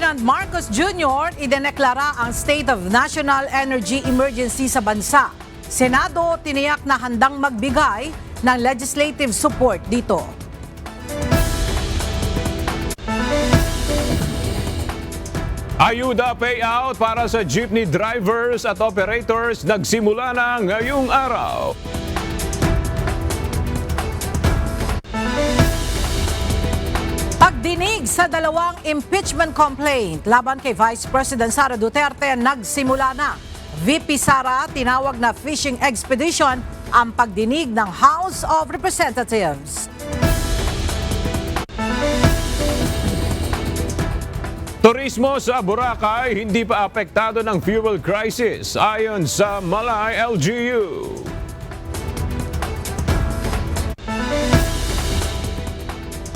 Ferdinand Marcos Jr. idineklara ang State of National Energy Emergency sa bansa. Senado tiniyak na handang magbigay ng legislative support dito. Ayuda payout para sa jeepney drivers at operators nagsimula na ngayong araw. Pagdinig sa dalawang impeachment complaint laban kay Vice President Sara Duterte nagsimula na. VP Sara tinawag na fishing expedition ang pagdinig ng House of Representatives. Turismo sa Boracay hindi pa apektado ng fuel crisis ayon sa Malay LGU.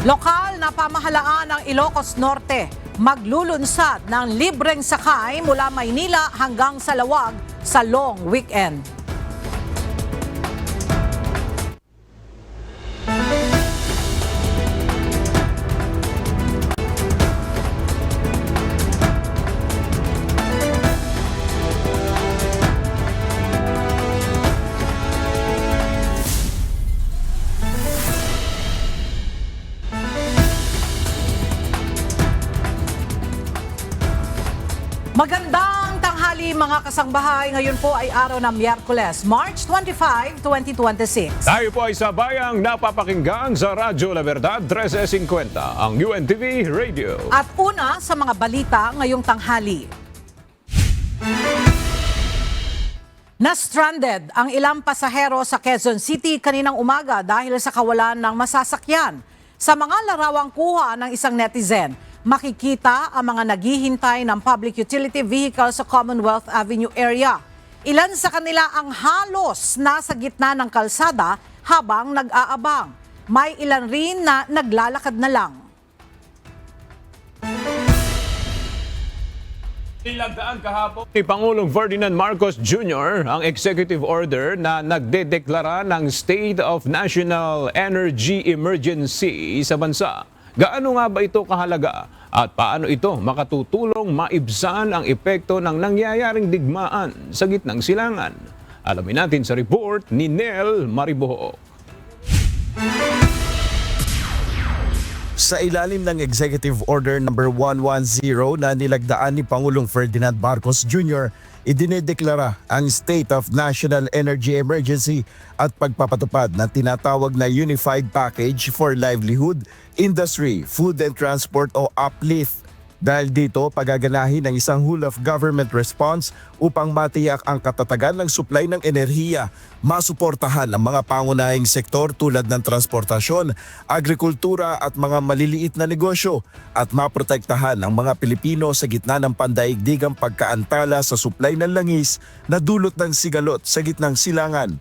Lokal na pamahalaan ng Ilocos Norte maglulunsad ng libreng sakay mula Maynila hanggang sa Lawag sa long weekend. Magandang tanghali mga kasangbahay. Ngayon po ay araw ng Miyerkules, March 25, 2026. Tayo po ay sabayang napapakinggan sa Radyo La Verdad 1350, ang UNTV Radio. At una sa mga balita ngayong tanghali. Na-stranded ang ilang pasahero sa Quezon City kaninang umaga dahil sa kawalan ng masasakyan. Sa mga larawang kuha ng isang netizen, makikita ang mga naghihintay ng public utility vehicle sa Commonwealth Avenue area. Ilan sa kanila ang halos nasa gitna ng kalsada habang nag-aabang. May ilan rin na naglalakad na lang. Nilagdaan kahapon ni Pangulong Ferdinand Marcos Jr. ang executive order na nagdedeklara ng State of National Energy Emergency sa bansa. Gaano nga ba ito kahalaga at paano ito makatutulong maibsan ang epekto ng nangyayaring digmaan sa gitnang silangan? Alamin natin sa report ni Nel Mariboho. Sa ilalim ng Executive Order No. 110 na nilagdaan ni Pangulong Ferdinand Marcos Jr., idinedeklara ang State of National Energy Emergency at pagpapatupad ng tinatawag na Unified Package for Livelihood, Industry, Food and Transport o UPLIFT. Dahil dito, pagaganahin ng isang whole-of-government response upang matiyak ang katatagan ng supply ng enerhiya, masuportahan ang mga pangunahing sektor tulad ng transportasyon, agrikultura at mga maliliit na negosyo, at maprotektahan ang mga Pilipino sa gitna ng pandaigdigang pagkaantala sa supply ng langis na dulot ng sigalot sa gitnang silangan.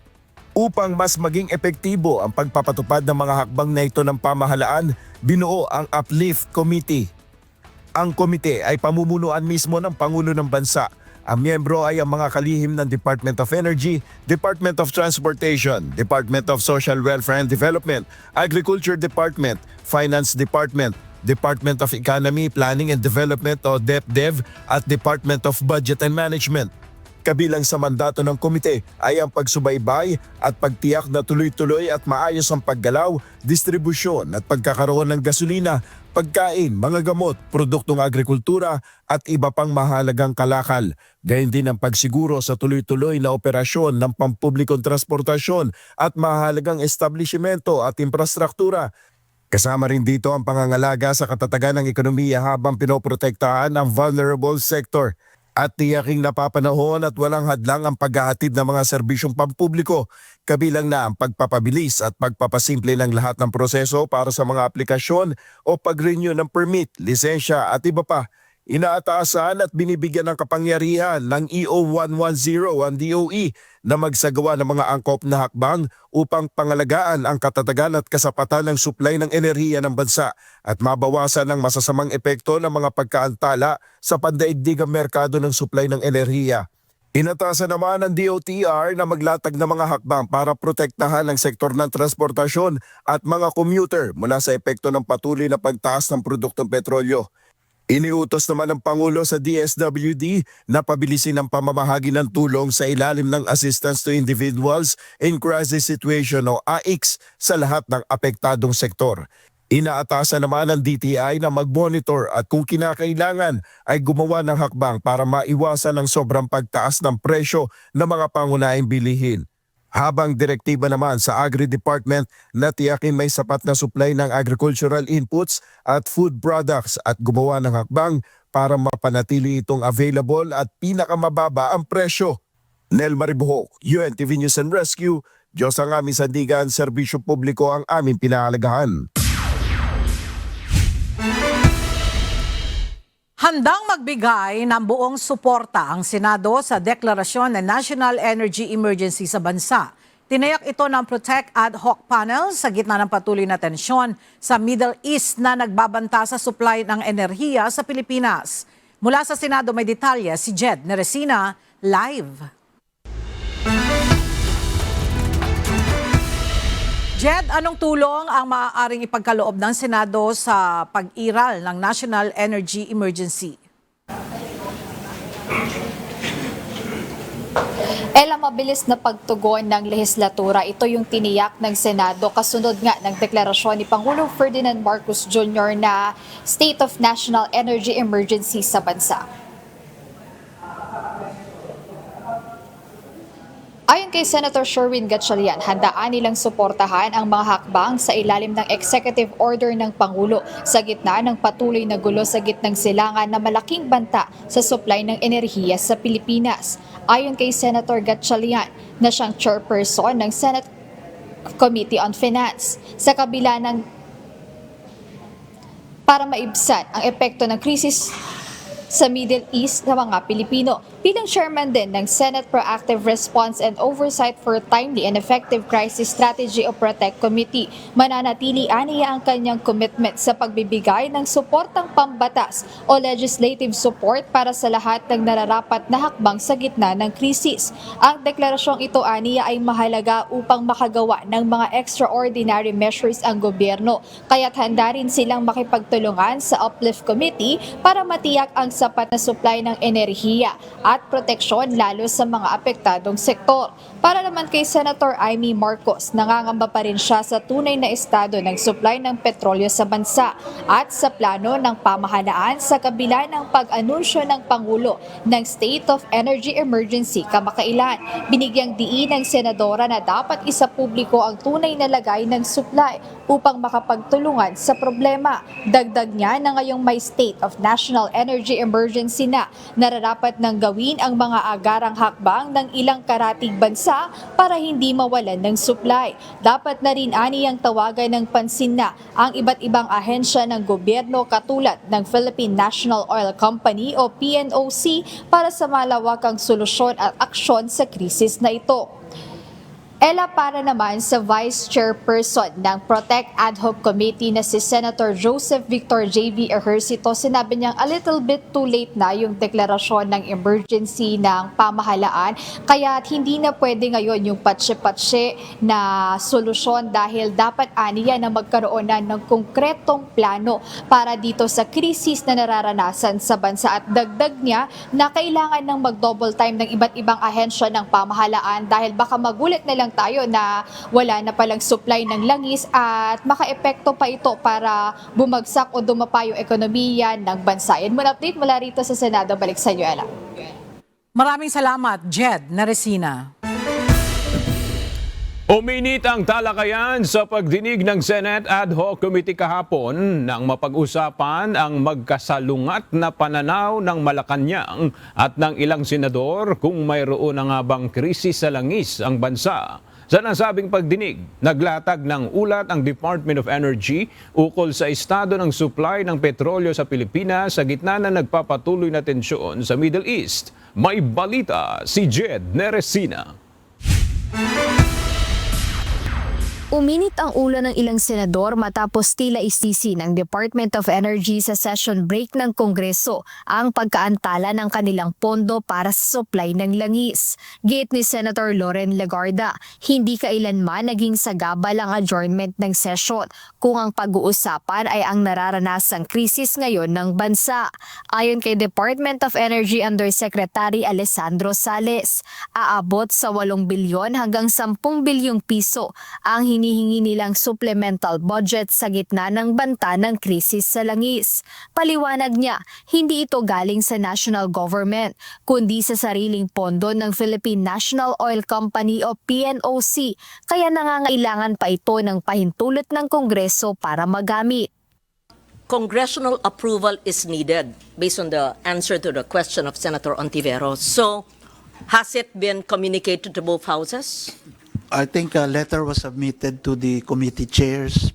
Upang mas maging epektibo ang pagpapatupad ng mga hakbang na ito ng pamahalaan, binuo ang UPLIFT Committee. Ang komite ay pamumunuan mismo ng Pangulo ng Bansa. Ang miyembro ay ang mga kalihim ng Department of Energy, Department of Transportation, Department of Social Welfare and Development, Agriculture Department, Finance Department, Department of Economy, Planning and Development o DepDev at Department of Budget and Management. Kabilang sa mandato ng komite ay ang pagsubaybay at pagtiyak na tuloy-tuloy at maayos ang paggalaw, distribusyon at pagkakaroon ng gasolina, pagkain, mga gamot, produktong agrikultura at iba pang mahalagang kalakal. Gayon din ang pagsiguro sa tuloy-tuloy na operasyon ng pampublikong transportasyon at mahalagang establishmento at infrastruktura. Kasama rin dito ang pangangalaga sa katatagan ng ekonomiya habang pinoprotektahan ang vulnerable sector. At tiyaking napapanahon at walang hadlang ang paghahatid ng mga serbisyong pampubliko, kabilang na ang pagpapabilis at pagpapasimple ng lahat ng proseso para sa mga aplikasyon o pag-renew ng permit, lisensya at iba pa. Inaataasan at binibigyan ng kapangyarihan ng EO 110 ang DOE na magsagawa ng mga angkop na hakbang upang pangalagaan ang katatagan at kasapatan ng supply ng enerhiya ng bansa at mabawasan ang masasamang epekto ng mga pagkaantala sa pandaigdigang merkado ng supply ng enerhiya. Inatasan naman ng DOTR na maglatag ng mga hakbang para protektahan ang sektor ng transportasyon at mga commuter mula sa epekto ng patuloy na pagtaas ng produktong petrolyo. Iniutos naman ng Pangulo sa DSWD na pabilisin ang pamamahagi ng tulong sa ilalim ng Assistance to Individuals in Crisis Situation o AICS sa lahat ng apektadong sektor. Inaatasan naman ng DTI na mag-monitor at kung kinakailangan ay gumawa ng hakbang para maiwasan ang sobrang pagtaas ng presyo ng mga pangunahing bilihin. Habang direktiba naman sa Agri-Department na tiyakin may sapat na supply ng agricultural inputs at food products at gumawa ng hakbang para mapanatili itong available at pinakamababa ang presyo. Nel Maribuhok, UNTV News and Rescue, Diyos ang aming sandigan, serbisyo publiko ang aming pinahalagahan. Handang magbigay ng buong suporta ang Senado sa deklarasyon ng National Energy Emergency sa bansa. Tinayak ito ng Protect Ad Hoc Panel sa gitna ng patuloy na tensyon sa Middle East na nagbabanta sa supply ng enerhiya sa Pilipinas. Mula sa Senado may detalye si Jed Neresina, live. Jed, anong tulong ang maaaring ipagkaloob ng Senado sa pag-iral ng National Energy Emergency? Mabilis na pagtugon ng lehislatura, ito yung tiniyak ng Senado kasunod nga ng deklarasyon ni Pangulong Ferdinand Marcos Jr. na State of National Energy Emergency sa bansa. Ayon kay Senator Sherwin Gatchalian, handaan nilang suportahan ang mga hakbang sa ilalim ng Executive Order ng Pangulo sa gitna ng patuloy na gulo sa gitnang silangan na malaking banta sa supply ng enerhiya sa Pilipinas. Ayon kay Senator Gatchalian na siyang chairperson ng Senate Committee on Finance, sa kabila ng para maibsan ang epekto ng krisis sa Middle East ng mga Pilipino. Bilang chairman din ng Senate Proactive Response and Oversight for Timely and Effective Crisis Strategy o PROTECT Committee, mananatili aniya ang kanyang commitment sa pagbibigay ng suportang pambatas o legislative support para sa lahat ng nararapat na hakbang sa gitna ng krisis. Ang deklarasyong ito aniya ay mahalaga upang makagawa ng mga extraordinary measures ang gobyerno, kaya't handa rin silang makipagtulungan sa Uplift Committee para matiyak ang sapat na supply ng enerhiya at proteksyon lalo sa mga apektadong sektor. Para naman kay Senator Amy Marcos, nangangamba pa rin siya sa tunay na estado ng supply ng petrolyo sa bansa at sa plano ng pamahalaan sa kabila ng pag-anunsyo ng Pangulo ng State of Energy Emergency kamakailan. Binigyang diin ng senadora na dapat isapubliko ang tunay na lagay ng supply upang makapagtulungan sa problema. Dagdag niya na ngayong may State of National Energy Emergency na nararapat ng gawin ang mga agarang hakbang ng ilang karatig bansa para hindi mawalan ng supply. Dapat na rin aniyang tawagan ng pansin na ang iba't ibang ahensya ng gobyerno katulad ng Philippine National Oil Company o PNOC para sa malawakang solusyon at aksyon sa krisis na ito. Para naman sa Vice Chairperson ng Protect Ad Hoc Committee na si Senator Joseph Victor J.V. Ejercito, sinabi niyang a little bit too late na yung deklarasyon ng emergency ng pamahalaan, kaya hindi na pwede ngayon yung patse-patse na solusyon dahil dapat aniya na magkaroon na ng konkretong plano para dito sa krisis na nararanasan sa bansa. At dagdag niya na kailangan ng mag-double time ng iba't ibang ahensya ng pamahalaan dahil baka magulat na lang tayo na wala na palang supply ng langis at makaepekto pa ito para bumagsak o dumapa yung ekonomiya ng bansa. Yan muna update mula rito sa Senado. Balik sa inyo, Ella. Maraming salamat, Jed Neresina. Uminit ang talakayan sa pagdinig ng Senate Ad Hoc Committee kahapon nang mapag-usapan ang magkasalungat na pananaw ng Malacanang at ng ilang senador kung mayroon na nga bang krisis sa langis ang bansa. Sa nasabing pagdinig, naglatag ng ulat ang Department of Energy ukol sa estado ng supply ng petrolyo sa Pilipinas sa gitna na nagpapatuloy na tensyon sa Middle East. May balita si Jed Neresina. Uminit ang ulo ng ilang senador matapos tila isisi ng Department of Energy sa session break ng Kongreso ang pagkaantala ng kanilang pondo para sa supply ng langis. Giit ni Senator Loren Legarda, hindi kailanman naging sagabal ang adjournment ng session kung ang pag-uusapan ay ang nararanasang krisis ngayon ng bansa. Ayon kay Department of Energy Undersecretary Alessandro Sales, aabot sa 8 bilyon hanggang 10 bilyong piso ang hinihingi nilang supplemental budget sa gitna ng banta ng krisis sa langis. Paliwanag niya, hindi ito galing sa national government, kundi sa sariling pondo ng Philippine National Oil Company o PNOC, kaya nangangailangan pa ito ng pahintulot ng Kongreso para magamit. Congressional approval is needed based on the answer to the question of Senator Ontiveros. So, has it been communicated to both houses? I think a letter was submitted to the committee chairs,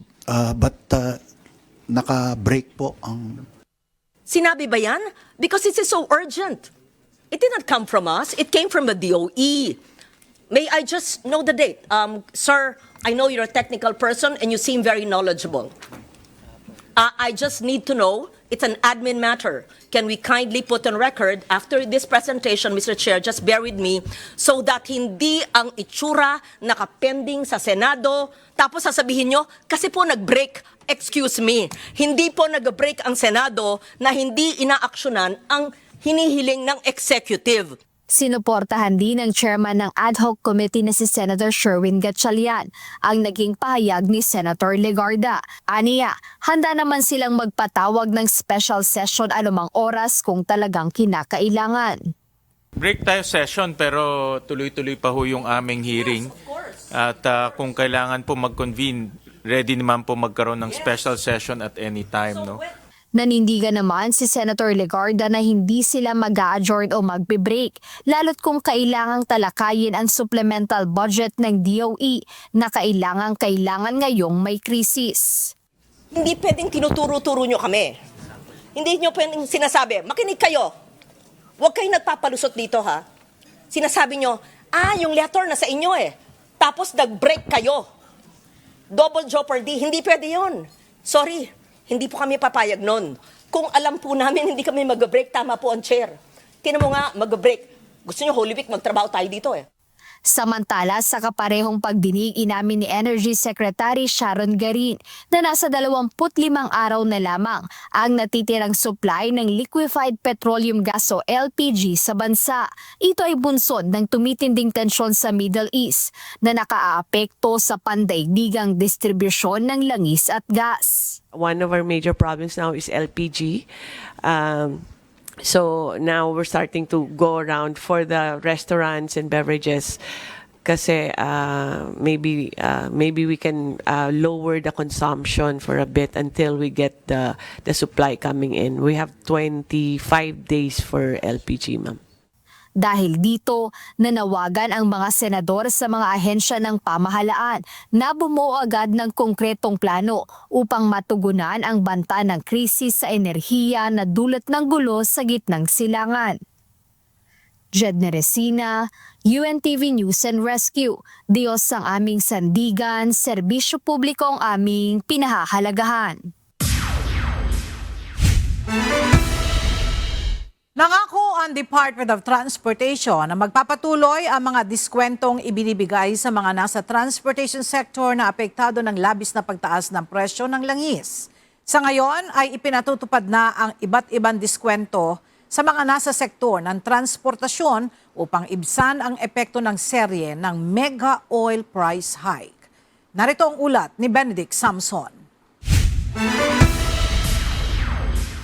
but naka-break po ang... Sinabi ba yan? Because this is so urgent. It did not come from us. It came from the DOE. May I just know the date? Sir, I know you're a technical person and you seem very knowledgeable. I just need to know, it's an admin matter. Can we kindly put on record after this presentation, Mr. Chair, just bear with me, so that hindi ang itsura nakapending sa Senado, tapos sasabihin nyo, kasi po nag-break, excuse me, hindi po nag-break ang Senado na hindi inaaksyonan ang hinihiling ng executive. Sinuportahan din ng chairman ng ad hoc committee na si Senator Sherwin Gatchalian ang naging pahayag ni Senator Legarda. Aniya, handa naman silang magpatawag ng special session anumang oras kung talagang kinakailangan. Break tayo session pero tuloy-tuloy pa ho yung aming hearing. At kung kailangan po mag-convene, ready naman po magkaroon ng special session at any time, no? Nanindigan naman si Senator Legarda na hindi sila mag-a-adjourn o magbe-break, lalo't kung kailangang talakayin ang supplemental budget ng DOE na kailangan ngayong may krisis. Hindi pwedeng tinuturo-turo nyo kami. Hindi nyo pwedeng sinasabi, makinig kayo. Huwag kayo nagpapalusot dito, ha? Sinasabi nyo, yung letter na sa inyo eh. Tapos nag-break kayo. Double jeopardy, hindi pwede yun. Sorry. Hindi po kami papayag nun. Kung alam po namin hindi kami mag-break, tama po ang chair. Tinan mo nga, mag-break. Gusto nyo Holy Week, magtrabaho tayo dito eh. Samantala, sa kaparehong pagdinig inamin ni Energy Secretary Sharon Garin na nasa 25 araw na lamang ang natitirang supply ng liquefied petroleum gas o LPG sa bansa. Ito ay bunsod ng tumitinding tensyon sa Middle East na nakaaapekto sa pandaigdigang distribusyon ng langis at gas. One of our major problems now is LPG. So now we're starting to go around for the restaurants and beverages kasi maybe we can lower the consumption for a bit until we get the supply coming in. We have 25 days for LPG, ma'am. Dahil dito, nanawagan ang mga senador sa mga ahensya ng pamahalaan na bumuo agad ng konkretong plano upang matugunan ang banta ng krisis sa enerhiya na dulot ng gulo sa gitnang silangan. Jedne Resina, UNTV News and Rescue. Diyos ang aming sandigan, serbisyo publiko ang aming pinahahalagahan. Nangako ang Department of Transportation na magpapatuloy ang mga diskwentong ibinibigay sa mga nasa transportation sector na apektado ng labis na pagtaas ng presyo ng langis. Sa ngayon ay ipinatutupad na ang iba't ibang diskwento sa mga nasa sektor ng transportasyon upang ibsan ang epekto ng serye ng mega oil price hike. Narito ang ulat ni Benedict Samson.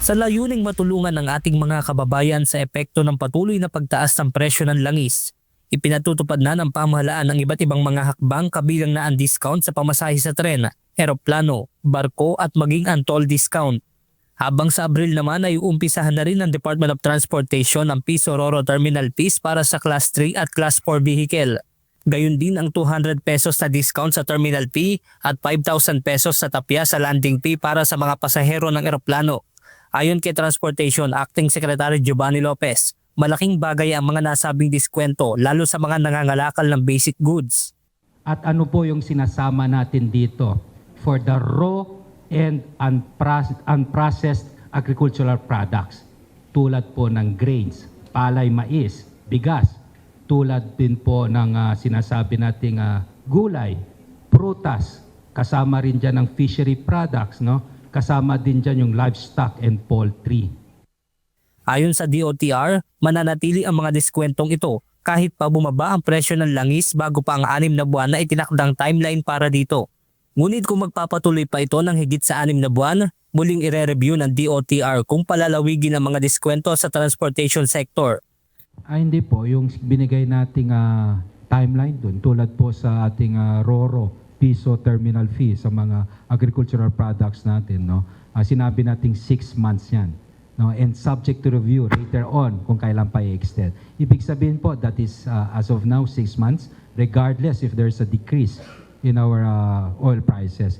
Sa layuning matulungan ng ating mga kababayan sa epekto ng patuloy na pagtaas ng presyo ng langis, ipinatutupad na ng pamahalaan ang iba't ibang mga hakbang kabilang na ang discount sa pamasahe sa tren, eroplano, barko at maging ang toll discount. Habang sa Abril naman ay uumpisahan na rin ng Department of Transportation ang Piso Roro Terminal fees para sa Class 3 at Class 4 vehicle. Gayon din ang 200 pesos na discount sa terminal fee at 5,000 pesos sa tapya sa landing fee para sa mga pasahero ng eroplano. Ayon kay Transportation Acting Secretary Giovanni Lopez, malaking bagay ang mga nasabing diskwento lalo sa mga nangangalakal ng basic goods. At ano po yung sinasama natin dito for the raw and unprocessed agricultural products tulad po ng grains, palay, mais, bigas, tulad din po ng sinasabi nating gulay, prutas, kasama rin dyan ng fishery products, no? Kasama din dyan yung livestock and poultry. Ayon sa DOTR, mananatili ang mga diskwentong ito kahit pa bumaba ang presyo ng langis bago pa ang 6 na buwan na itinakdang timeline para dito. Ngunit kung magpapatuloy pa ito ng higit sa 6 na buwan, muling ire-review ng DOTR kung palalawigin ang mga diskwento sa transportation sector. Hindi po, yung binigay nating timeline dun, tulad po sa ating RORO, piso terminal fee sa mga agricultural products natin, no? Sinabi nating 6 months yan. No, and subject to review later on kung kailan pa i-extend. Ibig sabihin po, that is as of now 6 months, regardless if there's a decrease in our oil prices.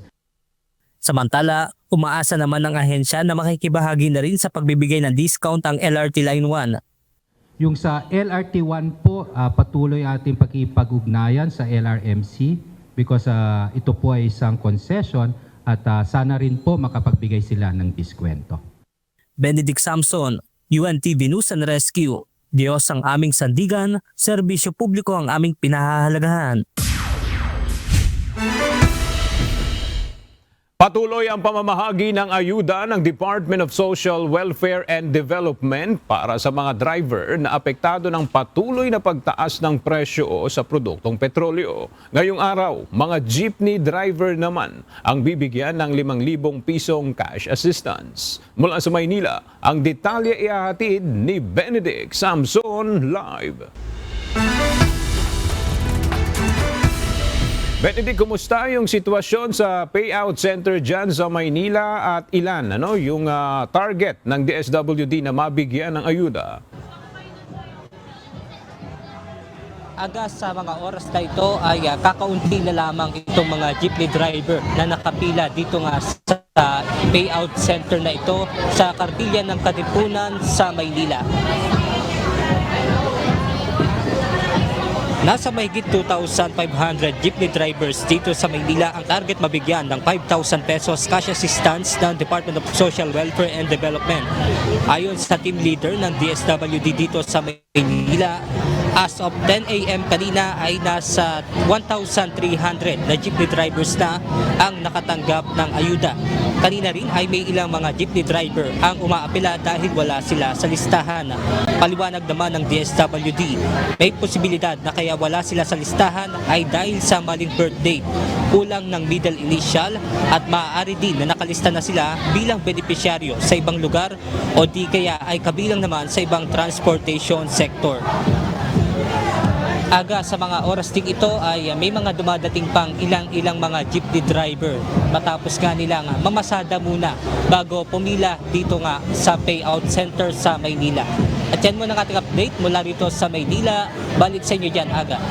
Samantala, umaasa naman ng ahensya na makikibahagi na rin sa pagbibigay ng discount ang LRT Line 1. Yung sa LRT1 po, patuloy ating pakipag-ugnayan sa LRMC because ito po ay isang concession at sana rin po makapagbigay sila ng diskwento. Benedict Samson, UNTV News and Rescue. Diyos ang aming sandigan, serbisyo publiko ang aming pinahahalagahan. Patuloy ang pamamahagi ng ayuda ng Department of Social Welfare and Development para sa mga driver na apektado ng patuloy na pagtaas ng presyo sa produktong petrolyo. Ngayong araw, mga jeepney driver naman ang bibigyan ng 5,000 pisong cash assistance. Mula sa Maynila, ang detalye ihahatid ni Benedict Samson live. Benedict, kumusta yung sitwasyon sa payout center dyan sa Maynila at ilan yung target ng DSWD na mabigyan ng ayuda? Aga sa mga oras na ito ay kakaunti na lamang itong mga jeepney driver na nakapila dito nga sa payout center na ito sa Kartilya ng Katipunan sa Maynila. Nasa mahigit 2,500 jeepney drivers dito sa Maynila ang target mabigyan ng 5,000 pesos cash assistance ng Department of Social Welfare and Development. Ayon sa team leader ng DSWD dito sa Maynila, as of 10 a.m. kanina ay nasa 1,300 na jeepney drivers na ang nakatanggap ng ayuda. Kanina rin ay may ilang mga jeepney driver ang umaapila dahil wala sila sa listahan. Paliwanag naman ng DSWD, may posibilidad na kaya wala sila sa listahan ay dahil sa maling birth date, kulang ng middle initial at maaari din na nakalista na sila bilang benepisyaryo sa ibang lugar o di kaya ay kabilang naman sa ibang transportation sector. Aga sa mga oras ding ito ay may mga dumadating pang ilang mga jeepney driver matapos nga nilang mamasada muna bago pumila dito nga sa payout center sa Maynila. At yan muna ang ating update mula rito sa Maynila. Balik sa inyo dyan, Aga.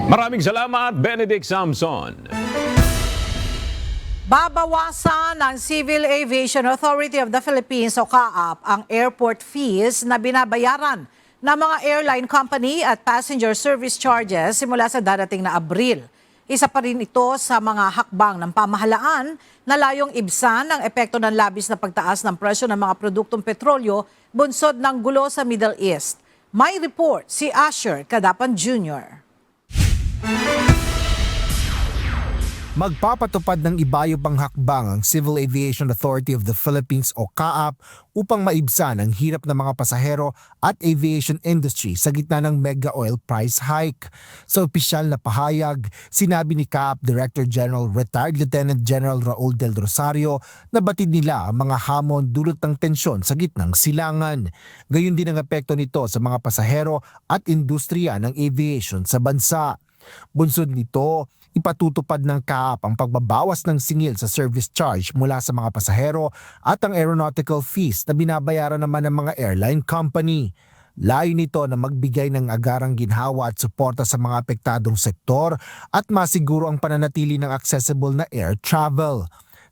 Maraming salamat, Benedict Samson. Babawasan ng Civil Aviation Authority of the Philippines o CAAP ang airport fees na binabayaran ng mga airline company at passenger service charges simula sa darating na Abril. Isa pa rin ito sa mga hakbang ng pamahalaan na layong ibsan ang epekto ng labis na pagtaas ng presyo ng mga produktong petrolyo bunsod ng gulo sa Middle East. May report si Asher Cadapan Jr. Magpapatupad ng ibayo pang hakbang ang Civil Aviation Authority of the Philippines o CAAP upang maibsan ang hirap ng mga pasahero at aviation industry sa gitna ng mega oil price hike. Sa opisyal na pahayag, sinabi ni CAAP Director General Retired Lieutenant General Raul Del Rosario na batid nila ang mga hamon dulot ng tensyon sa gitnang silangan. Gayon din ang epekto nito sa mga pasahero at industriya ng aviation sa bansa. Bunsod nito, ipatutupad ng CAAP ang pagbabawas ng singil sa service charge mula sa mga pasahero at ang aeronautical fees na binabayaran naman ng mga airline company. Layo nito na magbigay ng agarang ginhawa at suporta sa mga apektadong sektor at masiguro ang pananatili ng accessible na air travel.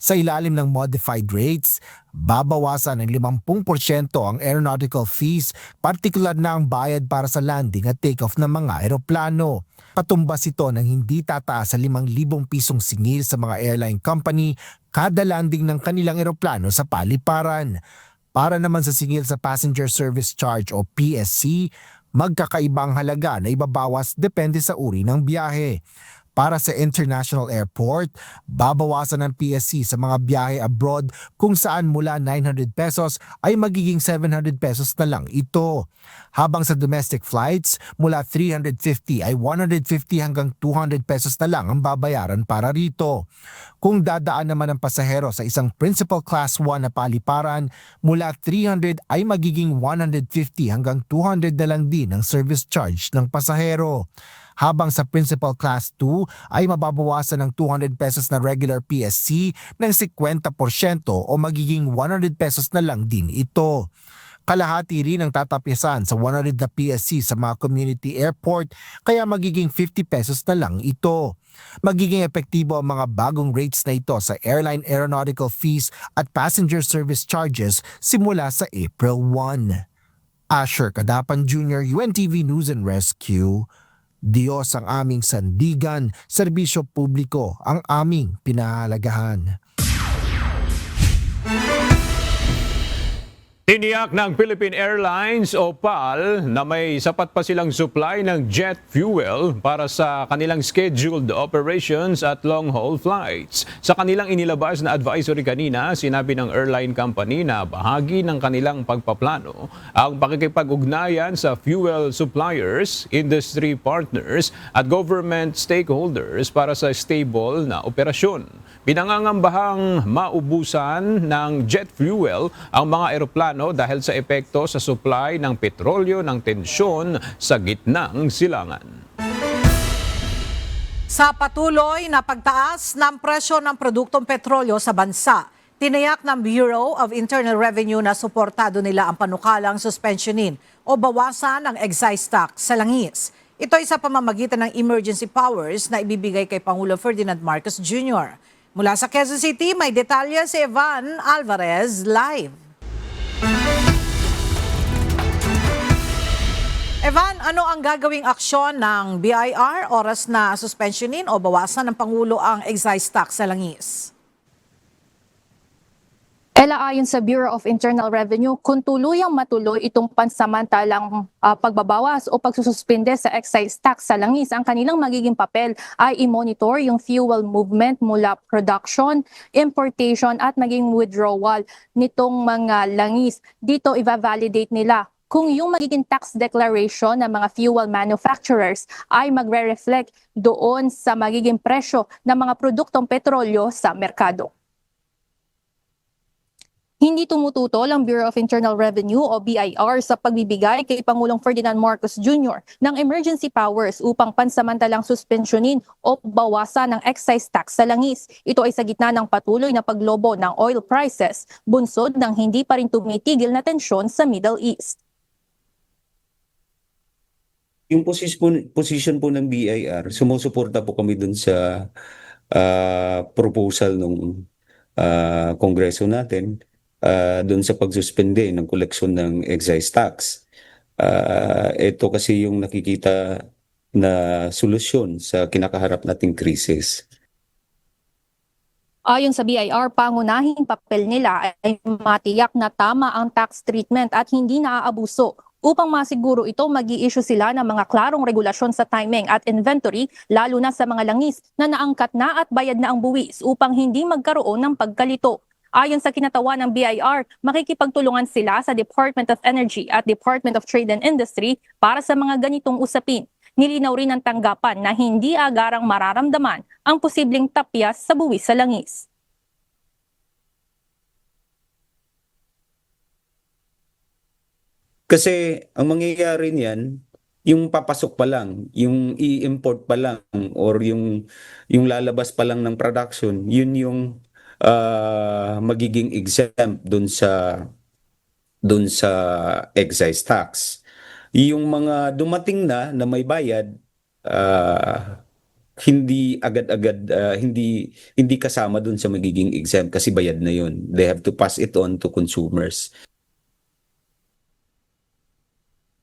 Sa ilalim ng modified rates, babawasan ng 50% ang aeronautical fees, partikular na ang bayad para sa landing at take-off ng mga eroplano. Patumbas ito ng hindi tataas sa 5,000 pisong singil sa mga airline company kada landing ng kanilang eroplano sa paliparan. Para naman sa singil sa Passenger Service Charge o PSC, magkakaibang halaga na ibabawas depende sa uri ng biyahe. Para sa international airport, babawasan ng PSC sa mga biyahe abroad kung saan mula 900 pesos ay magiging 700 pesos na lang ito. Habang sa domestic flights, mula 350 ay 150 hanggang 200 pesos na lang ang babayaran para rito. Kung dadaan naman ang pasahero sa isang principal class 1 na paliparan, mula 300 ay magiging 150 hanggang 200 na lang din ang service charge ng pasahero. Habang sa Principal Class 2 ay mababawasan ng 200 pesos na regular PSC ng 50% o magiging 100 pesos na lang din ito. Kalahati rin ang tatapisan sa 100 na PSC sa mga community airport kaya magiging 50 pesos na lang ito. Magiging epektibo ang mga bagong rates na ito sa airline aeronautical fees at passenger service charges simula sa April 1. Asher Kadapan Jr., UNTV News and Rescue. Diyos ang aming sandigan, serbisyo publiko ang aming pinahalagahan. Tiniyak ng Philippine Airlines o PAL na may sapat pa silang supply ng jet fuel para sa kanilang scheduled operations at long-haul flights. Sa kanilang inilabas na advisory kanina, sinabi ng airline company na bahagi ng kanilang pagpaplano ang pakikipag-ugnayan sa fuel suppliers, industry partners at government stakeholders para sa stable na operasyon. Pinangangambahang maubusan ng jet fuel ang mga eroplano dahil sa epekto sa supply ng petrolyo ng tensyon sa gitnang silangan. Sa patuloy na pagtaas ng presyo ng produktong petrolyo sa bansa, tiniyak ng Bureau of Internal Revenue na suportado nila ang panukalang suspensionin o bawasan ng excise tax sa langis. Ito ay sa pamamagitan ng emergency powers na ibibigay kay Pangulong Ferdinand Marcos Jr. Mula sa Quezon City, may detalye si Evan Alvarez live. Evan, ano ang gagawing aksyon ng BIR oras na suspensionin o bawasan ng Pangulo ang excise tax sa langis? Ayon sa Bureau of Internal Revenue, kung tuluyang matuloy itong pansamantalang pagbabawas o pagsususpinde sa excise tax sa langis, ang kanilang magiging papel ay i-monitor yung fuel movement mula production, importation at maging withdrawal nitong mga langis. Dito i-validate nila kung yung magiging tax declaration ng mga fuel manufacturers ay magre-reflect doon sa magiging presyo ng mga produktong petrolyo sa merkado. Hindi tumututol ang Bureau of Internal Revenue o BIR sa pagbibigay kay Pangulong Ferdinand Marcos Jr. ng emergency powers upang pansamantalang suspensyonin o bawasan ng excise tax sa langis. Ito ay sa gitna ng patuloy na paglobo ng oil prices, bunsod ng hindi pa rin tumitigil na tensyon sa Middle East. Yung position po ng BIR, sumusuporta po kami dun sa proposal ng Kongreso natin doon sa pagsuspende ng koleksyon ng excise tax. Ito kasi yung nakikita na solusyon sa kinakaharap nating krisis. Ayon sa BIR, pangunahing papel nila ay matiyak na tama ang tax treatment at hindi naaabuso. Upang masiguro ito, mag-i-issue sila ng mga klarong regulasyon sa timing at inventory, lalo na sa mga langis na naangkat na at bayad na ang buwis upang hindi magkaroon ng pagkalito. Ayon sa kinatawan ng BIR, makikipagtulungan sila sa Department of Energy at Department of Trade and Industry para sa mga ganitong usapin. Nilinaw rin ng tanggapan na hindi agarang mararamdaman ang posibleng tapyas sa buwis sa langis. Kasi ang mangyayari niyan, yung papasok pa lang, yung i-import pa lang, or yung lalabas pa lang ng production, yun yung magiging exempt dun sa excise tax. Yung mga dumating na may bayad, hindi agad-agad hindi kasama dun sa magiging exempt kasi bayad na yun. They have to pass it on to consumers.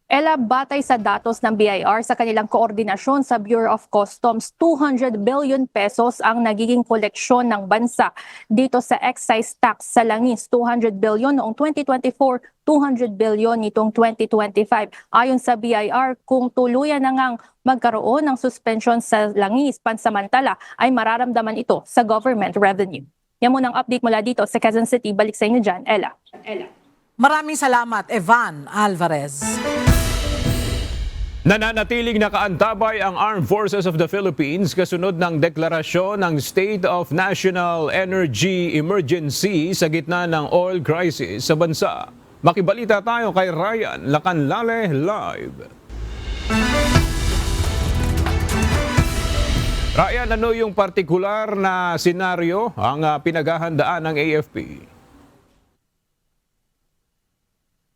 Ella, batay sa datos ng BIR sa kanilang koordinasyon sa Bureau of Customs, 200 billion pesos ang nagiging koleksyon ng bansa dito sa excise tax sa langis. 200 billion noong 2024, 200 billion nitong 2025. Ayon sa BIR, kung tuluyan na ngang magkaroon ng suspension sa langis pansamantala, ay mararamdaman ito sa government revenue. Yan muna ang update mula dito sa Quezon City. Balik sa inyo dyan, Ella. Maraming salamat, Evan Alvarez. Nananatiling nakaantabay ang Armed Forces of the Philippines kasunod ng deklarasyon ng State of National Energy Emergency sa gitna ng oil crisis sa bansa. Makibalita tayo kay Ryan Lacanlale live. Ryan, ano yung partikular na senaryo ang pinaghahandaan ng AFP?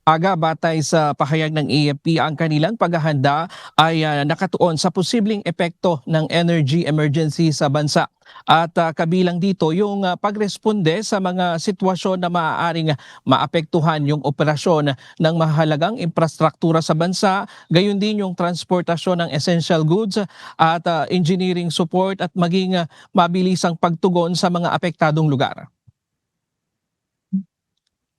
Aga, batay sa pahayag ng AFP, ang kanilang paghahanda ay nakatuon sa posibleng epekto ng energy emergency sa bansa. At kabilang dito yung pagresponde sa mga sitwasyon na maaaring maapektuhan yung operasyon ng mahalagang infrastruktura sa bansa, gayon din yung transportasyon ng essential goods at engineering support at maging mabilisang pagtugon sa mga apektadong lugar.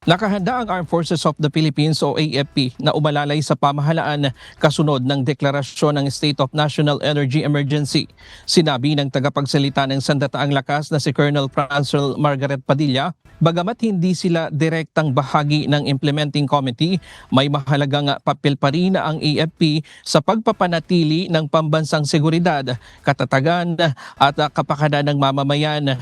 Nakahanda ang Armed Forces of the Philippines o AFP na umalalay sa pamahalaan kasunod ng deklarasyon ng State of National Energy Emergency. Sinabi ng tagapagsalita ng Sandataang Lakas na si Colonel Francel Margaret Padilla, bagamat hindi sila direktang bahagi ng Implementing Committee, may mahalagang papel pa rin ang AFP sa pagpapanatili ng pambansang seguridad, katatagan at kapakanan ng mamamayan.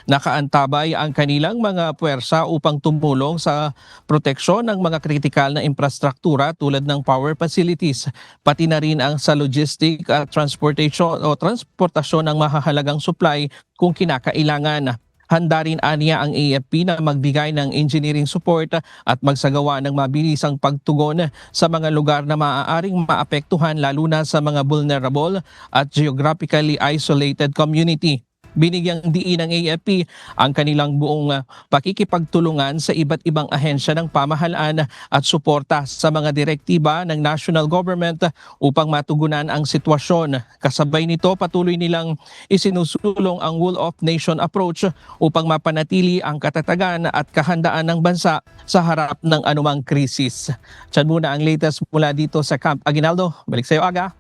Nakaantabay ang kanilang mga puwersa upang tumulong sa proteksyon ng mga kritikal na infrastruktura tulad ng power facilities, pati na rin ang sa logistic at transportasyon ng mahahalagang supply kung kinakailangan. Handa rin aniya ang AFP na magbigay ng engineering support at magsagawa ng mabilisang pagtugon sa mga lugar na maaaring maapektuhan lalo na sa mga vulnerable at geographically isolated community. Binigyang diin ng AFP ang kanilang buong pakikipagtulungan sa iba't ibang ahensya ng pamahalaan at suporta sa mga direktiba ng national government upang matugunan ang sitwasyon. Kasabay nito, patuloy nilang isinusulong ang Whole of Nation approach upang mapanatili ang katatagan at kahandaan ng bansa sa harap ng anumang krisis. Diyan muna ang latest mula dito sa Camp Aguinaldo. Balik sa iyo, Aga.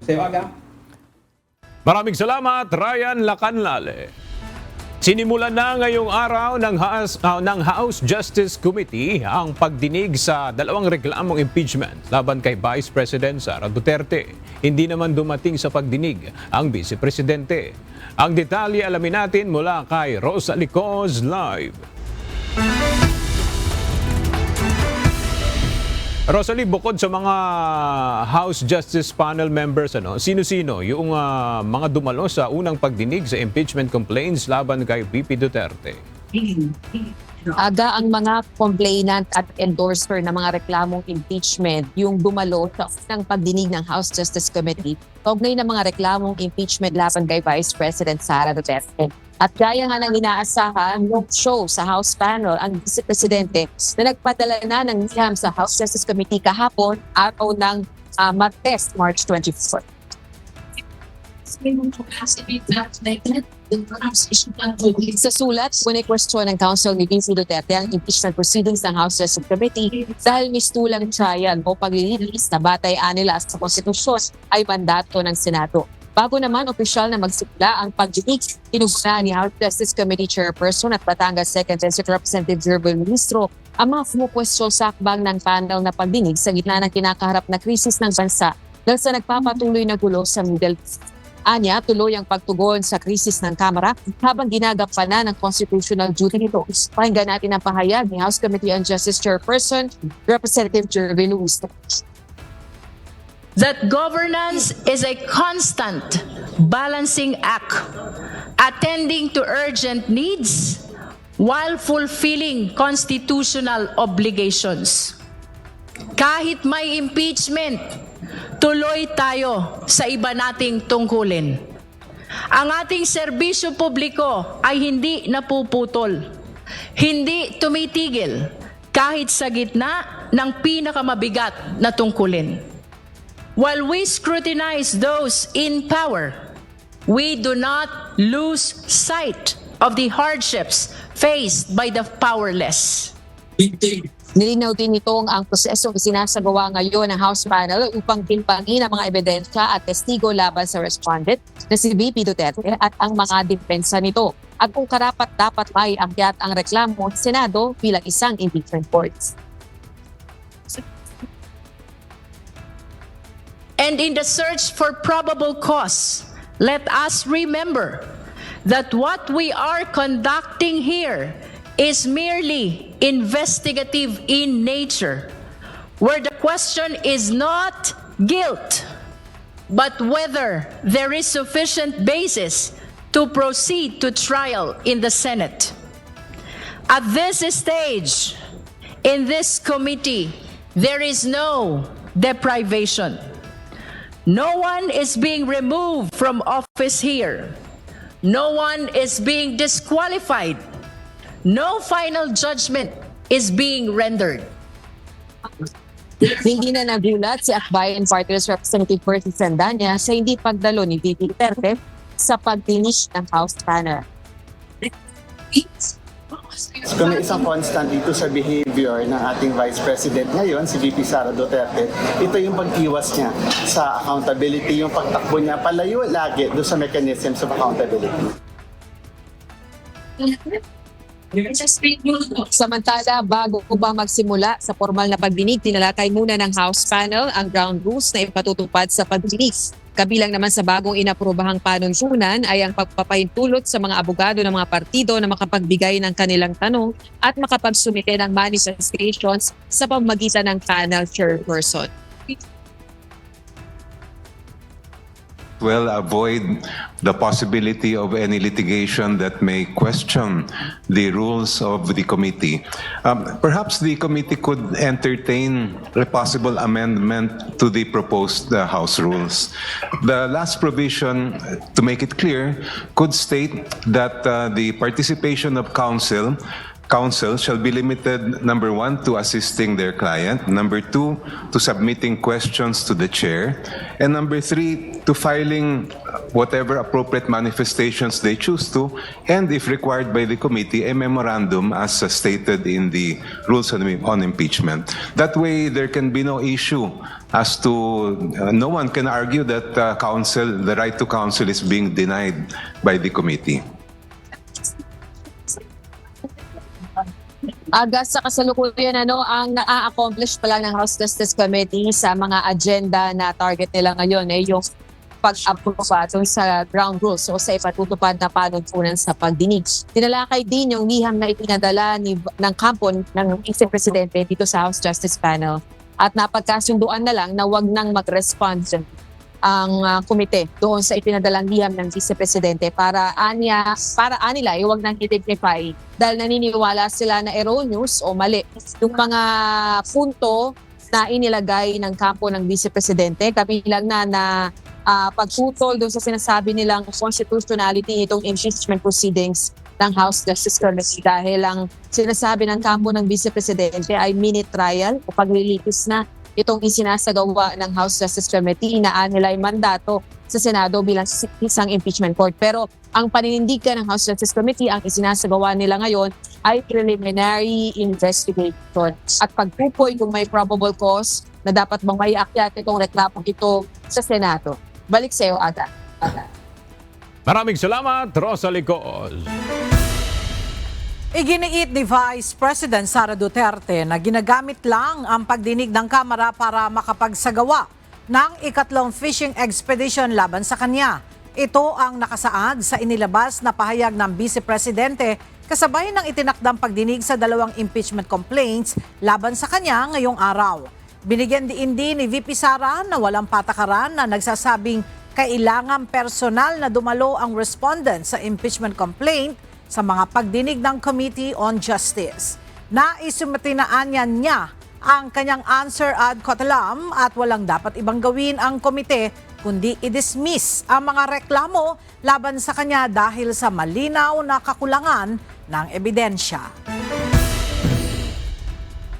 Maraming salamat, Ryan Lacanlale. Sinimulan na ngayong araw ng House Justice Committee ang pagdinig sa dalawang reklamong impeachment laban kay Vice President Sara Duterte. Hindi naman dumating sa pagdinig ang Vice Presidente. Ang detalye alamin natin mula kay Rosa Licoz live. Rosalie, bukod sa mga House Justice Panel members, sino-sino yung mga dumalo sa unang pagdinig sa impeachment complaints laban kay VP Duterte? Aga ang mga complainant at endorser ng mga reklamong impeachment yung dumalo sa unang pagdinig ng House Justice Committee kaugnay ng mga reklamong impeachment laban kay Vice President Sara Duterte. At gaya nga ng inaasahan, show sa House panel ang Vice Presidente na nagpadala na ng liham sa House Justice Committee kahapon araw ng Martes, March 24. Sa sulat, kwestiyon ng Council ni VP Duterte ang impeachment proceedings ng House Justice Committee dahil mistulang trial o paglilinis na batay nila sa konstitusyon ay mandato ng Senado. Bago naman opisyal na magsimula ang pagdinig, tinugna ni House Justice Committee Chairperson at Batangas 2nd District Representative Jervil Ministro ang mga kumukwestiyon sa akbang ng panel na pagdinig sa gitna ng kinakaharap na krisis ng bansa dahil sa nagpapatuloy na gulo sa Middle East. Anya, tuloy ang pagtugon sa krisis ng Kamara habang ginagampanan ng constitutional duty nito. Pakinggan natin ang pahayag ni House Committee on Justice Chairperson, Representative Jervil Ministro. That governance is a constant balancing act, attending to urgent needs while fulfilling constitutional obligations. Kahit may impeachment, tuloy tayo sa iba nating tungkulin. ang ating serbisyo publiko ay hindi napuputol, hindi tumitigil kahit sa gitna ng pinakamabigat na tungkulin. While we scrutinize those in power, we do not lose sight of the hardships faced by the powerless. Nilinaw din nitong ang prosesong isinasagawa ngayon ng House panel upang timpangin ang mga ebidensya at testigo laban sa respondent na si VP Duterte at ang mga depensa nito at kung karapat-dapat may akyat ang reklamo sa Senado bilang isang impeachment court. And in the search for probable cause, let us remember that what we are conducting here is merely investigative in nature, where the question is not guilt, but whether there is sufficient basis to proceed to trial in the Senate. At this stage, in this committee, there is no deprivation. No one is being removed from office here. No one is being disqualified. No final judgment is being rendered. Hindi na nagulat si Akbayan Party List Representative Percy Sandanya sa hindi pagdalo ni VP Duterte sa pag-finish ng House panel. Kung may isang constant dito sa behavior ng ating Vice President ngayon, si VP Sara Duterte, ito yung pag-iwas niya sa accountability, yung pagtakbo niya palayo lagi doon sa mechanisms of accountability. Samantala, bago pa magsimula sa formal na pagdinig, tinalakay muna ng House panel ang ground rules na ipatutupad sa pagdinig. Kabilang naman sa bagong inaprobahang panuntunan ay ang pagpapahintulot sa mga abogado ng mga partido na makapagbigay ng kanilang tanong at makapagsumite ng manifestations sa pamamagitan ng panel chairperson. Will avoid the possibility of any litigation that may question the rules of the committee. Perhaps the committee could entertain a possible amendment to the proposed House rules. The last provision, to make it clear, could state that the participation of counsel shall be limited, number 1, to assisting their client, number 2, to submitting questions to the chair, and number 3, to filing whatever appropriate manifestations they choose to, and if required by the committee, a memorandum as stated in the rules on impeachment. That way, there can be no issue as to, no one can argue that the right to counsel is being denied by the committee. Aga sa kasalukuyan, ang na-accomplish pa lang ng House Justice Committee sa mga agenda na target nila ngayon ay yung pag-approve sa ground rules o sa ipatutupad na panuntunan sa pagdinig. Tinalakay din yung liham na ipinadala ng kampo ng Vice Presidente dito sa House Justice Panel at napagkasunduan na lang na wag nang mag-respond ang komite doon sa ipinadalang liham ng Vice Presidente para anila huwag nang i-dignify dahil naniniwala sila na erroneous o mali yung mga punto na inilagay ng kampo ng Vice Presidente, kabilang na pagputol doon sa sinasabi nilang constitutionality itong impeachment proceedings ng House Justice Committee dahil ang sinasabi ng kampo ng Vice Presidente ay mini trial o paglilitis na itong isinasagawa ng House Justice Committee na nilay mandato sa Senado bilang isang impeachment court. Pero ang paninindigan ng House Justice Committee, ang isinasagawa nila ngayon ay preliminary investigation at pagpupoy kung may probable cause na dapat bang may akyat itong reklamo ito sa Senado. Balik sa iyo, Ada. Maraming salamat, Rosalie Coz. Iginiit ni Vice President Sara Duterte na ginagamit lang ang pagdinig ng Kamara para makapagsagawa ng ikatlong fishing expedition laban sa kanya. Ito ang nakasaad sa inilabas na pahayag ng Vice Presidente kasabay ng itinakdang pagdinig sa dalawang impeachment complaints laban sa kanya ngayong araw. Binigyan din ni VP Sara na walang patakaran na nagsasabing kailangang personal na dumalo ang respondent sa impeachment complaint sa mga pagdinig ng Committee on Justice. Naisumatinaan niya ang kanyang answer ad coetam at walang dapat ibang gawin ang komite kundi i-dismiss ang mga reklamo laban sa kanya dahil sa malinaw na kakulangan ng ebidensya.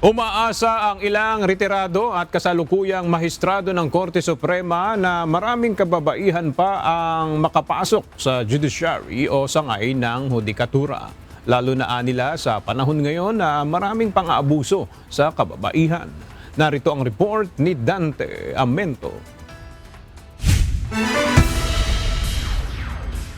Umaasa ang ilang retirado at kasalukuyang mahistrado ng Korte Suprema na maraming kababaihan pa ang makapasok sa judiciary o sangay ng hudikatura. Lalo na nila sa panahon ngayon na maraming pang-aabuso sa kababaihan. Narito ang report ni Dante Amento.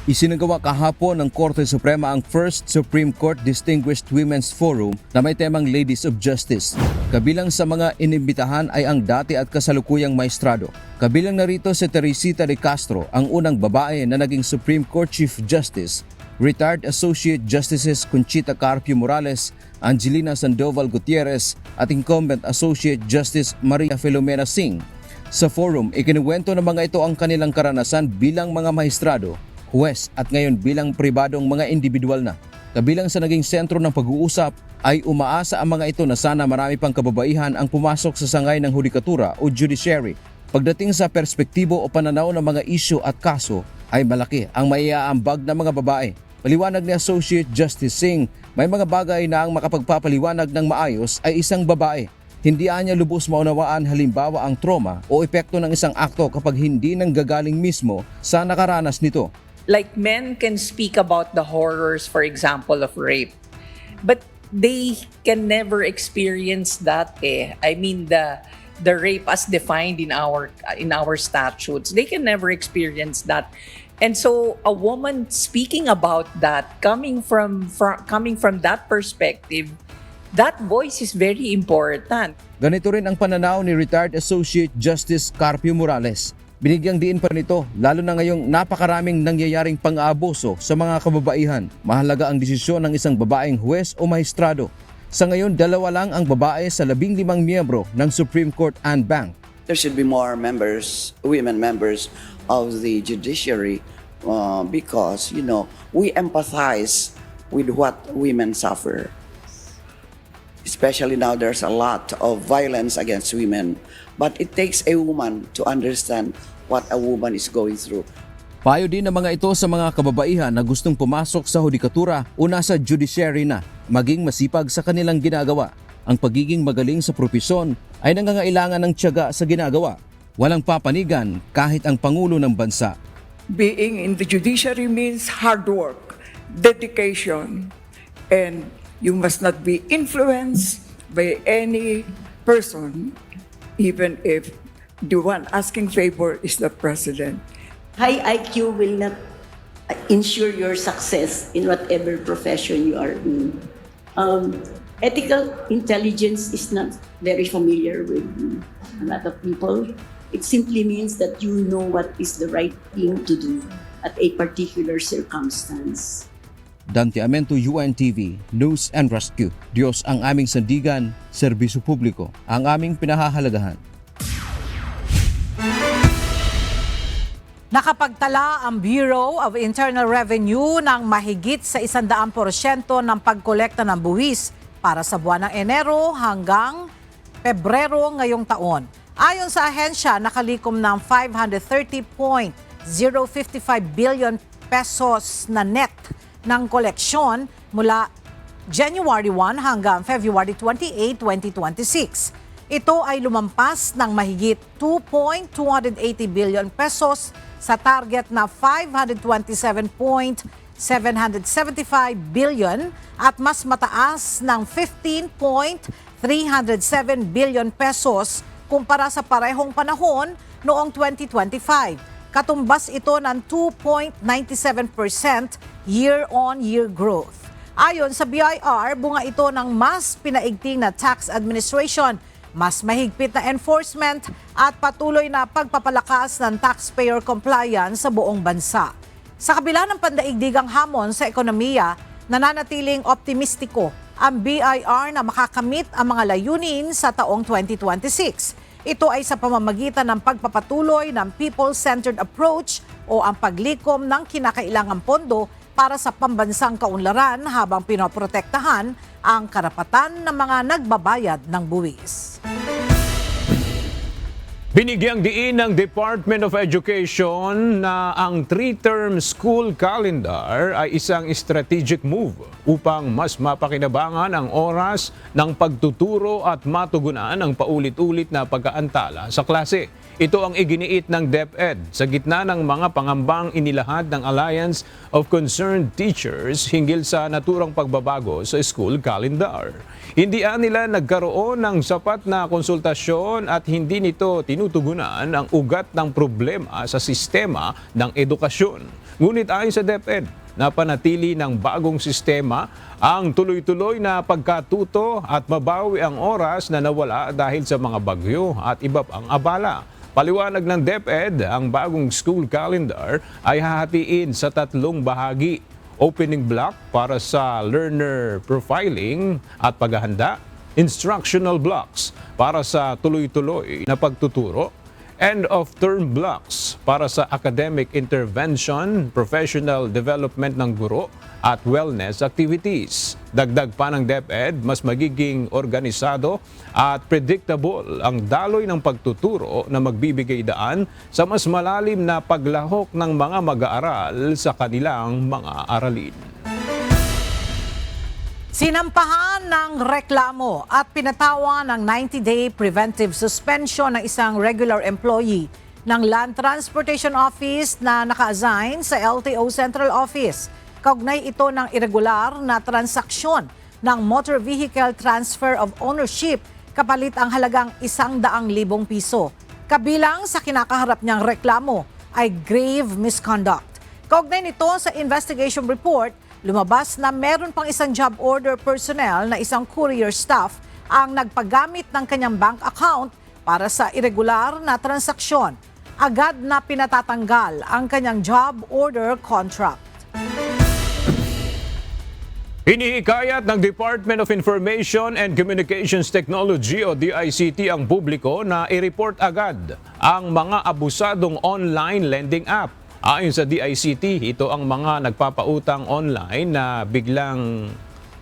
Isinagawa kahapon ng Korte Suprema ang First Supreme Court Distinguished Women's Forum na may temang Ladies of Justice. Kabilang sa mga inimbitahan ay ang dati at kasalukuyang maestrado. Kabilang narito si Teresita de Castro, ang unang babae na naging Supreme Court Chief Justice, retired Associate Justices Conchita Carpio Morales, Angelina Sandoval Gutierrez at incumbent Associate Justice Maria Filomena Singh. Sa forum, ikinuwento ng mga ito ang kanilang karanasan bilang mga maestrado, huwes at ngayon bilang pribadong mga individual na. Kabilang sa naging sentro ng pag-uusap ay umaasa ang mga ito na sana marami pang kababaihan ang pumasok sa sangay ng hudikatura o judiciary. Pagdating sa perspektibo o pananaw ng mga isyu at kaso ay malaki ang maiaambag ng mga babae. Paliwanag ni Associate Justice Singh, may mga bagay na ang makapagpapaliwanag ng maayos ay isang babae. Hindi niya lubos maunawaan halimbawa ang trauma o epekto ng isang akto kapag hindi nanggagaling mismo sa nakaranas nito. Like men can speak about the horrors, for example, of rape, but they can never experience that. I mean, the rape as defined in our statutes, they can never experience that. And so, a woman speaking about that, coming from that perspective, that voice is very important. Ganito rin ang pananaw ni retired Associate Justice Carpio Morales. Binigyang diin pa nito, lalo na ngayong napakaraming nangyayaring pang-aabuso sa mga kababaihan. Mahalaga ang desisyon ng isang babaeng huwes o maestrado. Sa ngayon, 2 lang ang babae sa 15 miyembro ng Supreme Court and Bank. There should be more members, women members of the judiciary because, we empathize with what women suffer. Especially now there's a lot of violence against women. But it takes a woman to understand what a woman is going through. Payo din ng mga ito sa mga kababaihan na gustong pumasok sa hudikatura o nasa judiciary na, maging masipag sa kanilang ginagawa. Ang pagiging magaling sa propesyon ay nangangailangan ng tiyaga sa ginagawa. Walang papanigan kahit ang Pangulo ng Bansa. Being in the judiciary means hard work, dedication, and you must not be influenced by any person, even if the one asking favor is the president. High IQ will not ensure your success in whatever profession you are in. Ethical intelligence is not very familiar with a lot of people. It simply means that you know what is the right thing to do at a particular circumstance. Dante Amento, UNTV, News and Rescue. Diyos ang aming sandigan, serbisyo publiko ang aming pinahahalagahan. Nakapagtala ang Bureau of Internal Revenue ng mahigit sa 100% ng pagkolekta ng buwis para sa buwan ng Enero hanggang Pebrero ngayong taon. Ayon sa ahensya, nakalikom ng 530.055 billion pesos na net ng koleksyon mula January 1 hanggang February 28, 2026. Ito ay lumampas ng mahigit 2.280 billion pesos sa target na 527.775 billion at mas mataas ng 15.307 billion pesos kumpara sa parehong panahon noong 2025. Katumbas ito ng 2.97% year-on-year growth. Ayon sa BIR, bunga ito ng mas pinaigting na tax administration, mas mahigpit na enforcement at patuloy na pagpapalakas ng taxpayer compliance sa buong bansa. Sa kabila ng pandaigdigang hamon sa ekonomiya, nananatiling optimistiko ang BIR na makakamit ang mga layunin sa taong 2026. Ito ay sa pamamagitan ng pagpapatuloy ng people-centered approach o ang paglikom ng kinakailangang pondo para sa pambansang kaunlaran habang pinoprotektahan ang karapatan ng mga nagbabayad ng buwis. Binigyang diin ng Department of Education na ang 3-term school calendar ay isang strategic move upang mas mapakinabangan ang oras ng pagtuturo at matugunan ang paulit-ulit na pagkaantala sa klase. Ito ang iginiit ng DepEd sa gitna ng mga pangambang inilahad ng Alliance of Concerned Teachers hinggil sa naturang pagbabago sa school calendar. Hindi nila nagkaroon ng sapat na konsultasyon at hindi nito tinutugunan ang ugat ng problema sa sistema ng edukasyon. Ngunit ayon sa DepEd, napanatili ng bagong sistema ang tuloy-tuloy na pagkatuto at mabawi ang oras na nawala dahil sa mga bagyo at iba pang abala. Paliwanag ng DepEd, ang bagong school calendar ay hahatiin sa 3 bahagi. Opening block para sa learner profiling at paghahanda, instructional blocks para sa tuloy-tuloy na pagtuturo, end-of-term blocks para sa academic intervention, professional development ng guro at wellness activities. Dagdag pa ng DepEd, mas magiging organisado at predictable ang daloy ng pagtuturo na magbibigay daan sa mas malalim na paglahok ng mga mag-aaral sa kanilang mga aralin. Sinampahan ng reklamo at pinatawan ng 90-day preventive suspension ng isang regular employee ng Land Transportation Office na naka-assign sa LTO Central Office. Kaugnay ito ng irregular na transaksyon ng motor vehicle transfer of ownership kapalit ang halagang 100,000 piso. Kabilang sa kinakaharap niyang reklamo ay grave misconduct. Kaugnay nito sa investigation report, lumabas na meron pang isang job order personnel na isang courier staff ang nagpagamit ng kanyang bank account para sa irregular na transaksyon. Agad na pinatatanggal ang kanyang job order contract. Hinihikayat ng Department of Information and Communications Technology o DICT ang publiko na i-report agad ang mga abusadong online lending app. Ayon sa DICT, ito ang mga nagpapautang online na biglang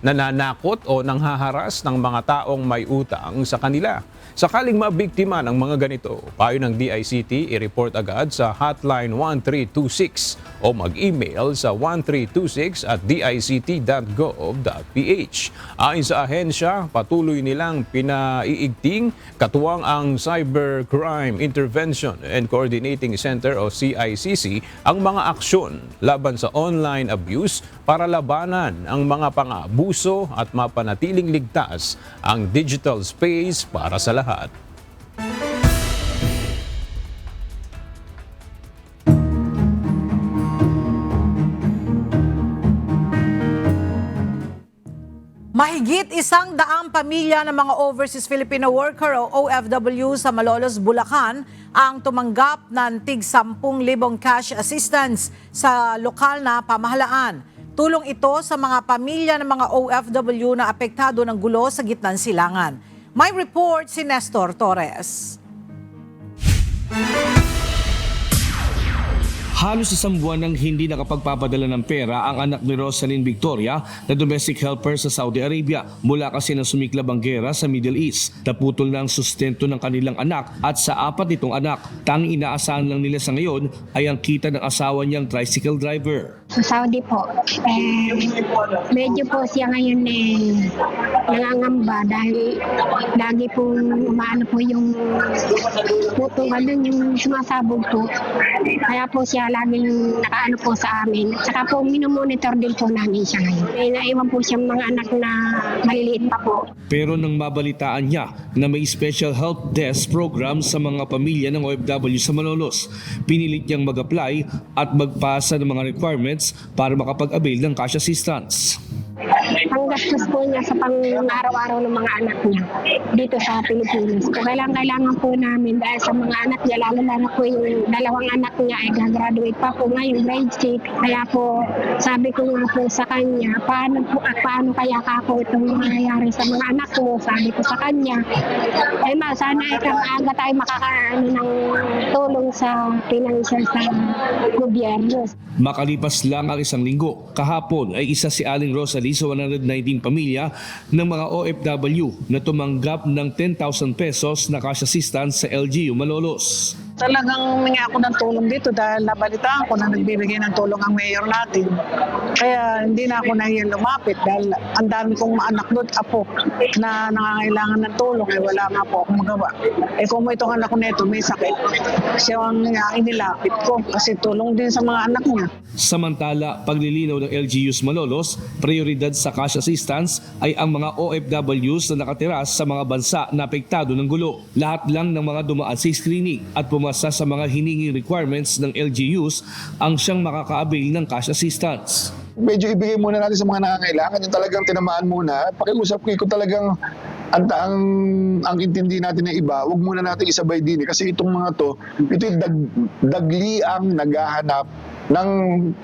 nananakot o nanghaharas ng mga taong may utang sa kanila. Sakaling mabiktima ng mga ganito, payo ng DICT, i-report agad sa hotline 1326 o mag-email sa 1326@dict.gov.ph. Ayon sa ahensya, patuloy nilang pinaiigting katuwang ang Cybercrime Intervention and Coordinating Center o CICC ang mga aksyon laban sa online abuse para labanan ang mga pang-abuso at mapanatiling ligtas ang digital space para sa lahat. Mahigit 100 pamilya ng mga overseas Filipino worker o OFW sa Malolos, Bulacan ang tumanggap ng tig 10,000 cash assistance sa lokal na pamahalaan. Tulong ito sa mga pamilya ng mga OFW na apektado ng gulo sa gitnang silangan. May report si Nestor Torres. Halos isang buwan nang hindi nakapagpapadala ng pera ang anak ni Rosalyn Victoria na domestic helper sa Saudi Arabia mula kasi nang sumiklab ang gera sa Middle East. Naputol na ang sustento ng kanilang anak at sa 4 nitong anak, tanging inaasahan lang nila sa ngayon ay ang kita ng asawa niyang tricycle driver. Sa Saudi po, medyo po siya ngayon nangangamba dahil lagi pong umaano po yung puto, yung sumasabog po. Kaya po siya laging nakaano po sa amin. Saka po minomonitor din po namin siya ngayon. May naiwan po siyang mga anak na maliliit pa po. Pero nang mabalitaan niya na may special help desk program sa mga pamilya ng OFW sa Malolos, pinilit niyang mag-apply at magpasa ng mga requirements para makapag-avail ng cash assistance. Ang gastos po niya sa pang-araw-araw ng mga anak niya dito sa Pilipinas. So, kailangan po namin dahil sa mga anak niya, lalo po yung 2 anak niya ay gagraduate pa po ngayon, grade 6. Kaya po, sabi ko nga po sa kanya, paano kaya ako itong mangyayari sa mga anak ko? Sabi ko sa kanya, ay sana aga tayo makakaano ng tulong sa financial sa gobyerno. Makalipas lang ang 1 linggo, kahapon ay isa si Aling Rosalyn sa 119 pamilya ng mga OFW na tumanggap ng 10,000 pesos na cash assistance sa LGU Malolos. Talagang humingi ako ng tulong dito dahil nabalitaan ko na nagbibigay ng tulong ang mayor natin. Kaya hindi na ako nahiyang lumapit dahil ang dami kong anak doon, apo, na nangangailangan ng tulong, ay wala nga po akong magawa. Eh kung itong anak ko nito may sakit, siya ang inilapit ko kasi tulong din sa mga anak niya. Samantala, paglilinaw ng LGUs Malolos, prioridad sa cash assistance ay ang mga OFWs na nakatira sa mga bansa na apektado ng gulo. Lahat lang ng mga dumaan sa screening at pumasa sa mga hininging requirements ng LGUs ang siyang makakaabil ng cash assistance. Medyo ibigay muna natin sa mga nangangailangan, yung talagang tinamaan muna. Pakiusap ko talagang ang intindi natin ng iba, huwag muna natin isabay din kasi itong mga to, ito yung dagliang naghahanap ng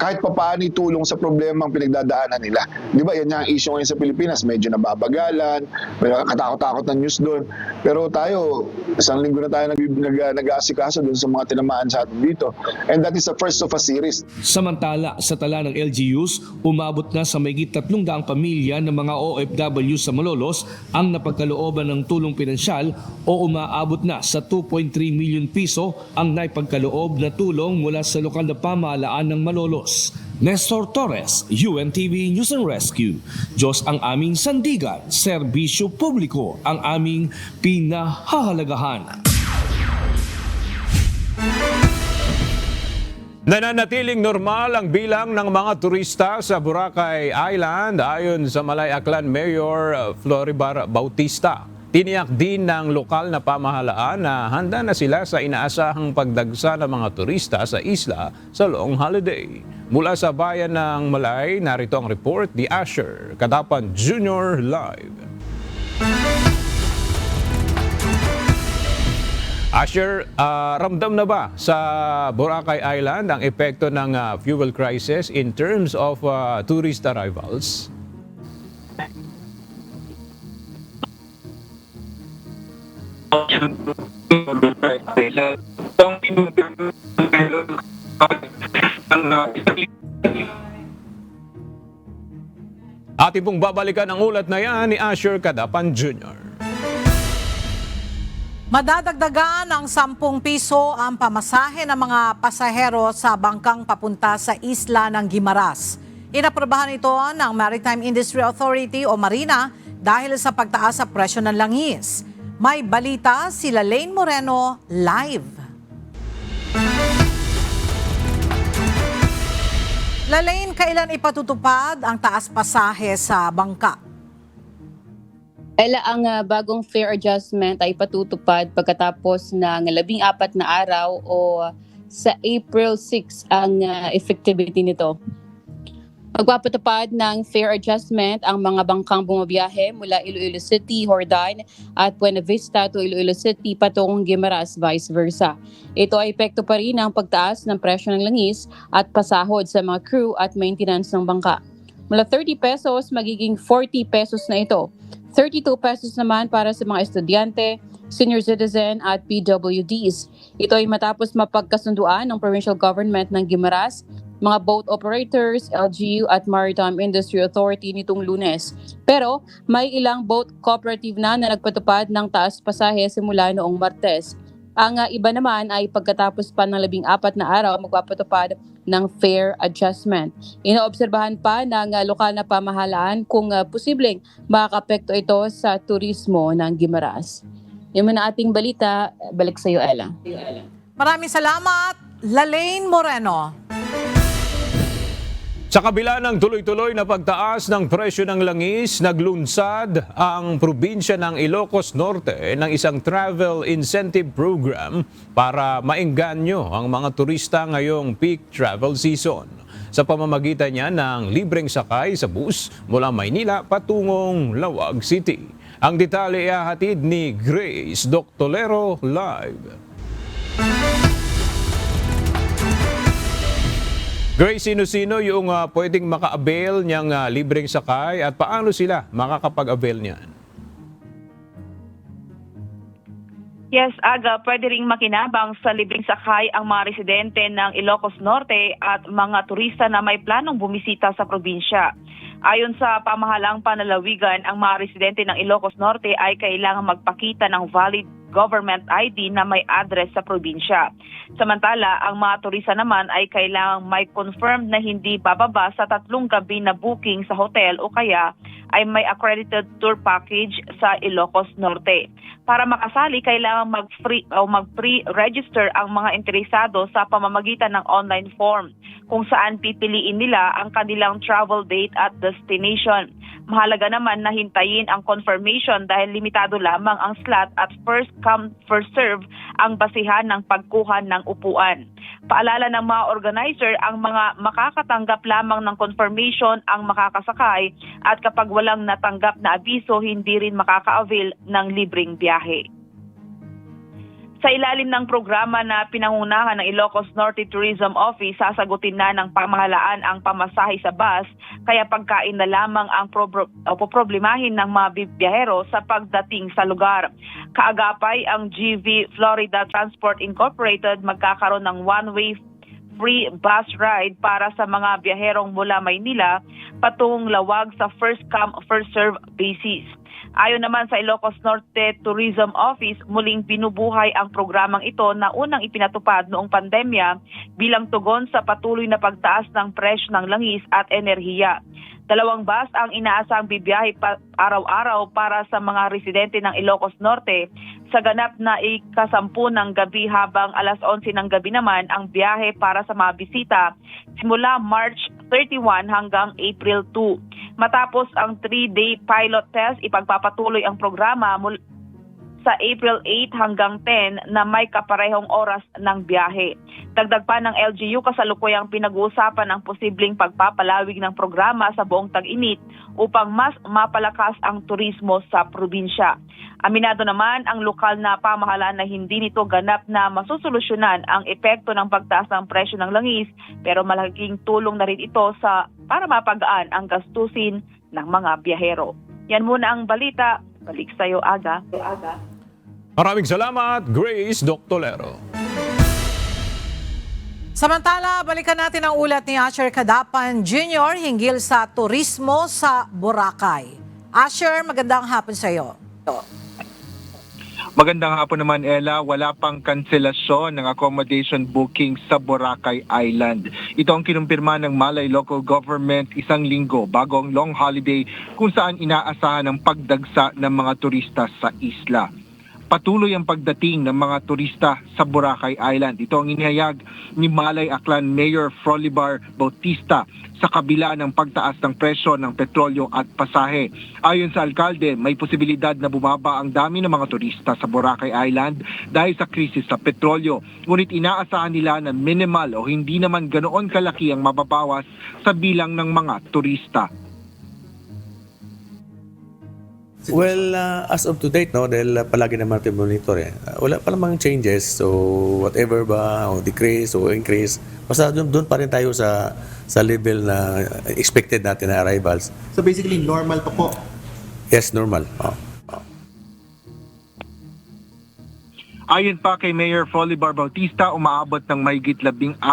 kahit papaano tulong sa problemang pinagdadaanan nila. Di ba, yan yung issue ngayon sa Pilipinas, medyo nababagalan, may katakot-takot na news doon. Pero tayo, isang linggo na tayo nag-aasikaso doon sa mga tinamaan sa atin dito. And that is the first of a series. Samantala, sa tala ng LGUs, umabot na sa mahigit 300 pamilya ng mga OFW sa Malolos ang napagkalooban ng tulong pinansyal o umaabot na sa 2.3 million piso ang naipagkaloob na tulong mula sa lokal na pamahalaan ng Malolos. Nestor Torres, UNTV News and Rescue. Diyos ang aming sandigan, serbisyo publiko ang aming pinahahalagahan. Nananatiling normal ang bilang ng mga turista sa Boracay Island ayon sa Malay Aklan Mayor Floribar Bautista. Tiniyak din ng lokal na pamahalaan na handa na sila sa inaasahang pagdagsa ng mga turista sa isla sa long holiday. Mula sa bayan ng Malay, narito ang report ni Asher Kadapan Jr. Live. Asher, ramdam na ba sa Boracay Island ang epekto ng fuel crisis in terms of tourist arrivals? Ating pong babalikan ang ulat na yan ni Asher Kadapan Jr. Madadagdagan ng 10 piso ang pamasahe ng mga pasahero sa bangkang papunta sa isla ng Guimaras. Inaprobahan ito ng Maritime Industry Authority o Marina dahil sa pagtaas sa presyo ng langis. May balita sila Lane Moreno live. Lalaine, kailan ipatutupad ang taas pasahe sa bangka? Ela, ang bagong fare adjustment ay patutupad pagkatapos ng 14 na araw o sa April 6 ang effectivity nito. Magpapatupad ng fare adjustment ang mga bangkang bumabiyahe mula Iloilo City, Hordan at Buena Vista to Iloilo City patungong Guimaras, vice versa. Ito ay epekto pa rin ng pagtaas ng presyo ng langis at pasahod sa mga crew at maintenance ng bangka. Mula 30 pesos magiging 40 pesos na ito. 32 pesos naman para sa mga estudyante, senior citizen at PWDs. Ito ay matapos mapagkasunduan ng provincial government ng Guimaras, mga boat operators, LGU at Maritime Industry Authority nitong Lunes. Pero may ilang boat cooperative na nagpatupad ng taas pasahe simula noong Martes. Ang iba naman ay pagkatapos pa ng 14 na araw magpapatupad ng fare adjustment. Inoobserbahan pa ng lokal na pamahalaan kung posibleng makakapekto ito sa turismo ng Guimaras. Yung mga ating balita, balik sa iyo, Ella. Maraming salamat, Lalaine Moreno. Sa kabila ng tuloy-tuloy na pagtaas ng presyo ng langis, naglunsad ang probinsya ng Ilocos Norte ng isang travel incentive program para maengganyo ang mga turista ngayong peak travel season. Sa pamamagitan niya ng libreng sakay sa bus mula Maynila patungong Lawag City. Ang detalye ay hatid ni Grace Doctolero live. Grace, sino-sino yung pwedeng maka-avail niyang libreng sakay at paano sila makakapag-avail niyan? Yes, Aga, pwede ring makinabang sa libreng sakay ang mga residente ng Ilocos Norte at mga turista na may planong bumisita sa probinsya. Ayon sa pamahalaang panlalawigan, ang mga residente ng Ilocos Norte ay kailangang magpakita ng valid government ID na may address sa probinsya. Samantala, ang mga turista naman ay kailangang may confirmed na hindi bababa sa 3 gabi na booking sa hotel o kaya ay may accredited tour package sa Ilocos Norte. Para makasali, kailangan mag-pre-register ang mga interesado sa pamamagitan ng online form kung saan pipiliin nila ang kanilang travel date at destination. Mahalaga naman na hintayin ang confirmation dahil limitado lamang ang slot at first come, first serve ang basihan ng pagkuha ng upuan. Paalala ng mga organizer, ang mga makakatanggap lamang ng confirmation ang makakasakay at kapag walang natanggap na abiso, hindi rin makaka-avail ng libreng biyahe. Sa ilalim ng programa na pinangunahan ng Ilocos Norte Tourism Office, sasagutin na ng pamahalaan ang pamasahe sa bus, kaya pagkain na lamang ang poproblemahin ng mga biyahero sa pagdating sa lugar. Kaagapay, ang GV Florida Transport Incorporated magkakaroon ng one-way free bus ride para sa mga biyaherong mula Maynila patungong Lawag sa first come, first serve basis. Ayon naman sa Ilocos Norte Tourism Office, muling binubuhay ang programang ito na unang ipinatupad noong pandemya bilang tugon sa patuloy na pagtaas ng presyo ng langis at enerhiya. 2 bus ang inaasang bibiyahe araw-araw para sa mga residente ng Ilocos Norte sa ganap na ika-10 ng gabi, habang alas 11 ng gabi naman ang biyahe para sa mga bisita simula March 31 hanggang April 2. Matapos ang 3-day pilot test, ipagpapatuloy ang programa sa April 8 hanggang 10 na may kaparehong oras ng biyahe. Dagdag pa ng LGU, kasalukuyang pinag-uusapan ang posibleng pagpapalawig ng programa sa buong tag-init upang mas mapalakas ang turismo sa probinsya. Aminado naman ang lokal na pamahalaan na hindi nito ganap na masusolusyonan ang epekto ng pagtaas ng presyo ng langis, pero malaking tulong na rin ito para mapagaan ang gastusin ng mga biyahero. Yan muna ang balita. Balik sa'yo, Aga. Maraming salamat, Grace Doctolero. Samantala, balikan natin ang ulat ni Asher Cadapan Jr. hinggil sa turismo sa Boracay. Asher, magandang hapon sa iyo. Magandang hapon naman, Ella. Wala pang kanselasyon ng accommodation booking sa Boracay Island. Ito ang kinumpirma ng Malay Local Government 1 linggo bago ang long holiday, kung saan inaasahan ang pagdagsa ng mga turista sa isla. Patuloy ang pagdating ng mga turista sa Boracay Island. Ito ang inihayag ni Malay Aklan Mayor Frolibar Bautista sa kabila ng pagtaas ng presyo ng petrolyo at pasahe. Ayon sa alkalde, may posibilidad na bumaba ang dami ng mga turista sa Boracay Island dahil sa krisis sa petrolyo. Ngunit inaasahan nila na minimal o hindi naman ganoon kalaki ang mababawas sa bilang ng mga turista. Well, as of to date, no, dahil palagi naman natin monitor wala pa namang changes. So, whatever ba, o decrease o increase, basta doon pa rin tayo sa level na expected natin na arrivals. So basically, normal pa po? Yes, normal. Ayon pa kay Mayor Frolibar Bautista, umaabot ng mahigit 14,000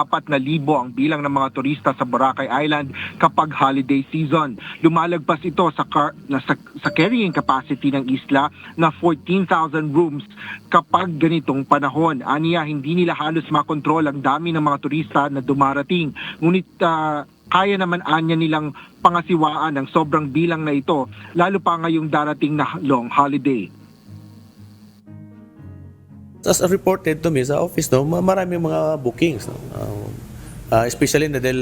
ang bilang ng mga turista sa Boracay Island kapag holiday season. Lumalagpas ito sa carrying capacity ng isla na 14,000 rooms kapag ganitong panahon. Aniya, hindi nila halos makontrol ang dami ng mga turista na dumarating. Ngunit kaya naman anya nilang pangasiwaan ang sobrang bilang na ito, lalo pa ngayong darating na long holiday. As reported to me sa office, no, maraming mga bookings. No? Especially na dahil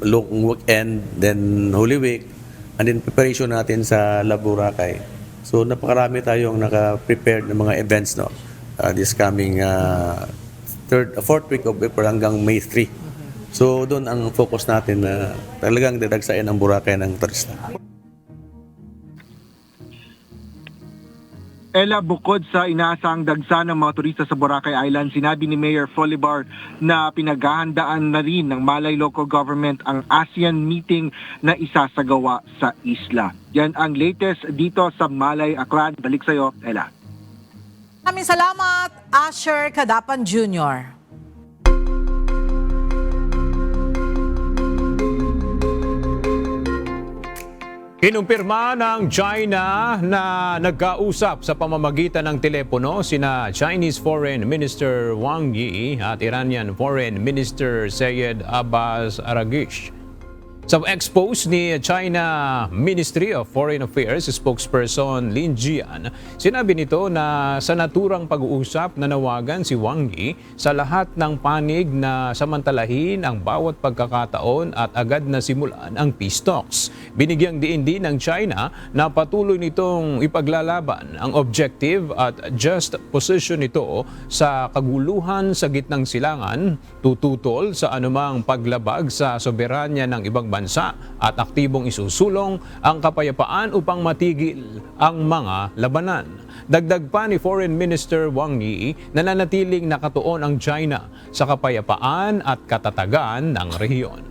long weekend, then Holy Week, and then preparation natin sa La Boracay. So napakarami tayong naka-prepared ng mga events, no? This coming 4th week of April hanggang May 3. So doon ang focus natin na talagang dadagsain ang Boracay ng turista. Ella, bukod sa inaasang dagsa ng mga turista sa Boracay Island, sinabi ni Mayor Frolibar na pinaghahandaan na rin ng Malay Local Government ang ASEAN meeting na isasagawa sa isla. Yan ang latest dito sa Malay Aklan. Balik sa'yo, Ella. Maraming salamat, Asher Cadapan Jr. Kinumpirma ng China na nagkausap sa pamamagitan ng telepono sina Chinese Foreign Minister Wang Yi at Iranian Foreign Minister Syed Abbas Araghchi. Sa expose ni China Ministry of Foreign Affairs spokesperson Lin Jian, sinabi nito na sa naturang pag-uusap nanawagan si Wang Yi sa lahat ng panig na samantalahin ang bawat pagkakataon at agad na simulan ang peace talks. Binigyang diin din ng China na patuloy nitong ipaglalaban ang objective at just position nito sa kaguluhan sa gitnang silangan, tututol sa anumang paglabag sa soberanya ng ibang bansa at aktibong isusulong ang kapayapaan upang matigil ang mga labanan. Dagdag pa ni Foreign Minister Wang Yi na nanatiling nakatuon ang China sa kapayapaan at katatagan ng rehiyon.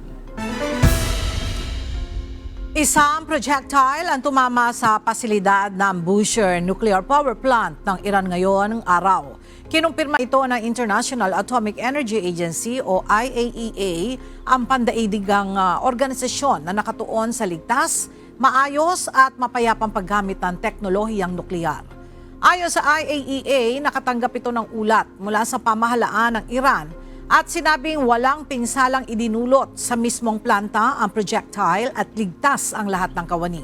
Isang projectile ang tumama sa pasilidad ng Bushehr Nuclear Power Plant ng Iran ngayong araw. Kinumpirma ito ng International Atomic Energy Agency o IAEA, ang pandaigdigang organisasyon na nakatuon sa ligtas, maayos at mapayapang paggamit ng teknolohiyang nuklear. Ayon sa IAEA, nakatanggap ito ng ulat mula sa pamahalaan ng Iran at sinabing walang pinsalang idinulot sa mismong planta ang projectile at ligtas ang lahat ng kawani.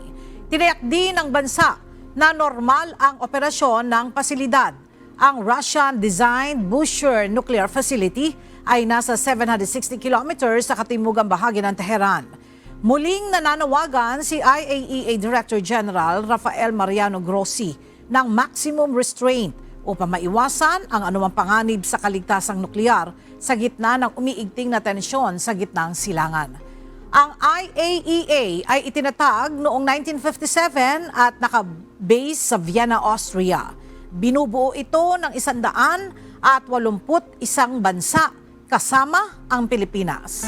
Tiniyak din ng bansa na normal ang operasyon ng pasilidad. Ang Russian-designed Bushehr Nuclear Facility ay nasa 760 kilometers sa katimugang bahagi ng Tehran. Muling nananawagan si IAEA Director General Rafael Mariano Grossi ng maximum restraint upang maiwasan ang anumang panganib sa kaligtasang nuklear sa gitna ng umiigting na tensyon sa gitnang silangan. Ang IAEA ay itinatag noong 1957 at nakabase sa Vienna, Austria. Binubuo ito ng 181 bansa kasama ang Pilipinas.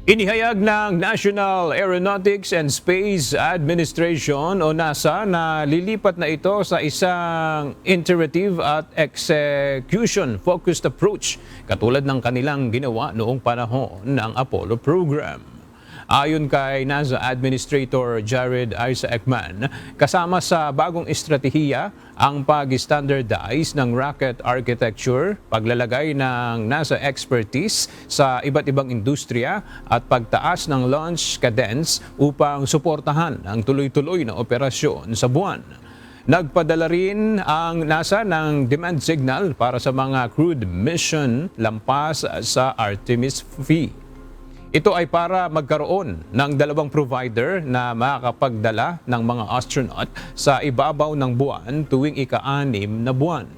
Inihayag ng National Aeronautics and Space Administration o NASA na lilipat na ito sa isang iterative at execution-focused approach katulad ng kanilang ginawa noong panahon ng Apollo program. Ayon kay NASA Administrator Jared Isaacman, kasama sa bagong estratehiya ang pag-standardize ng rocket architecture, paglalagay ng NASA expertise sa iba't ibang industriya at pagtaas ng launch cadence upang suportahan ang tuloy-tuloy na operasyon sa buwan. Nagpadala rin ang NASA ng demand signal para sa mga crewed mission lampas sa Artemis V. Ito ay para magkaroon ng dalawang provider na makakapagdala ng mga astronaut sa ibabaw ng buwan tuwing ika-6 na buwan.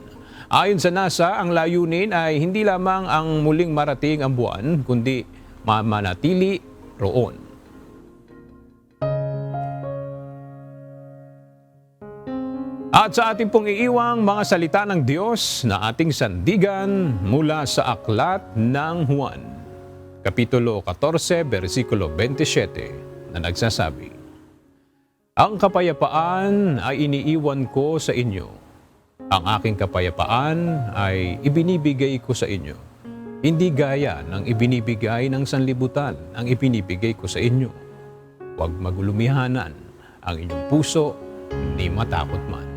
Ayon sa NASA, ang layunin ay hindi lamang ang muling marating ang buwan, kundi manatili roon. At sa ating pong iiwang mga salita ng Diyos na ating sandigan mula sa Aklat ng Juan, Kapitulo 14, versikulo 27 na nagsasabi, "Ang kapayapaan ay iniiwan ko sa inyo. Ang aking kapayapaan ay ibinibigay ko sa inyo. Hindi gaya ng ibinibigay ng sanlibutan ang ibinibigay ko sa inyo. Huwag magulumihanan ang inyong puso, ni matakot man."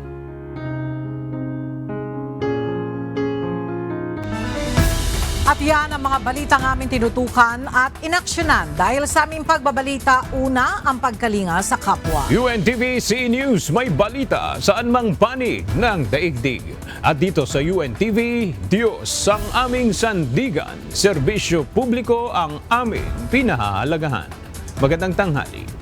At yan ang mga balitang aming tinutukan at inaksyonan dahil sa aming pagbabalita, una ang pagkalinga sa kapwa. UNTV C News, may balita saan mang panig ng daigdig. At dito sa UNTV, Diyos ang aming sandigan. Serbisyo publiko ang aming pinahahalagahan. Magandang tanghali.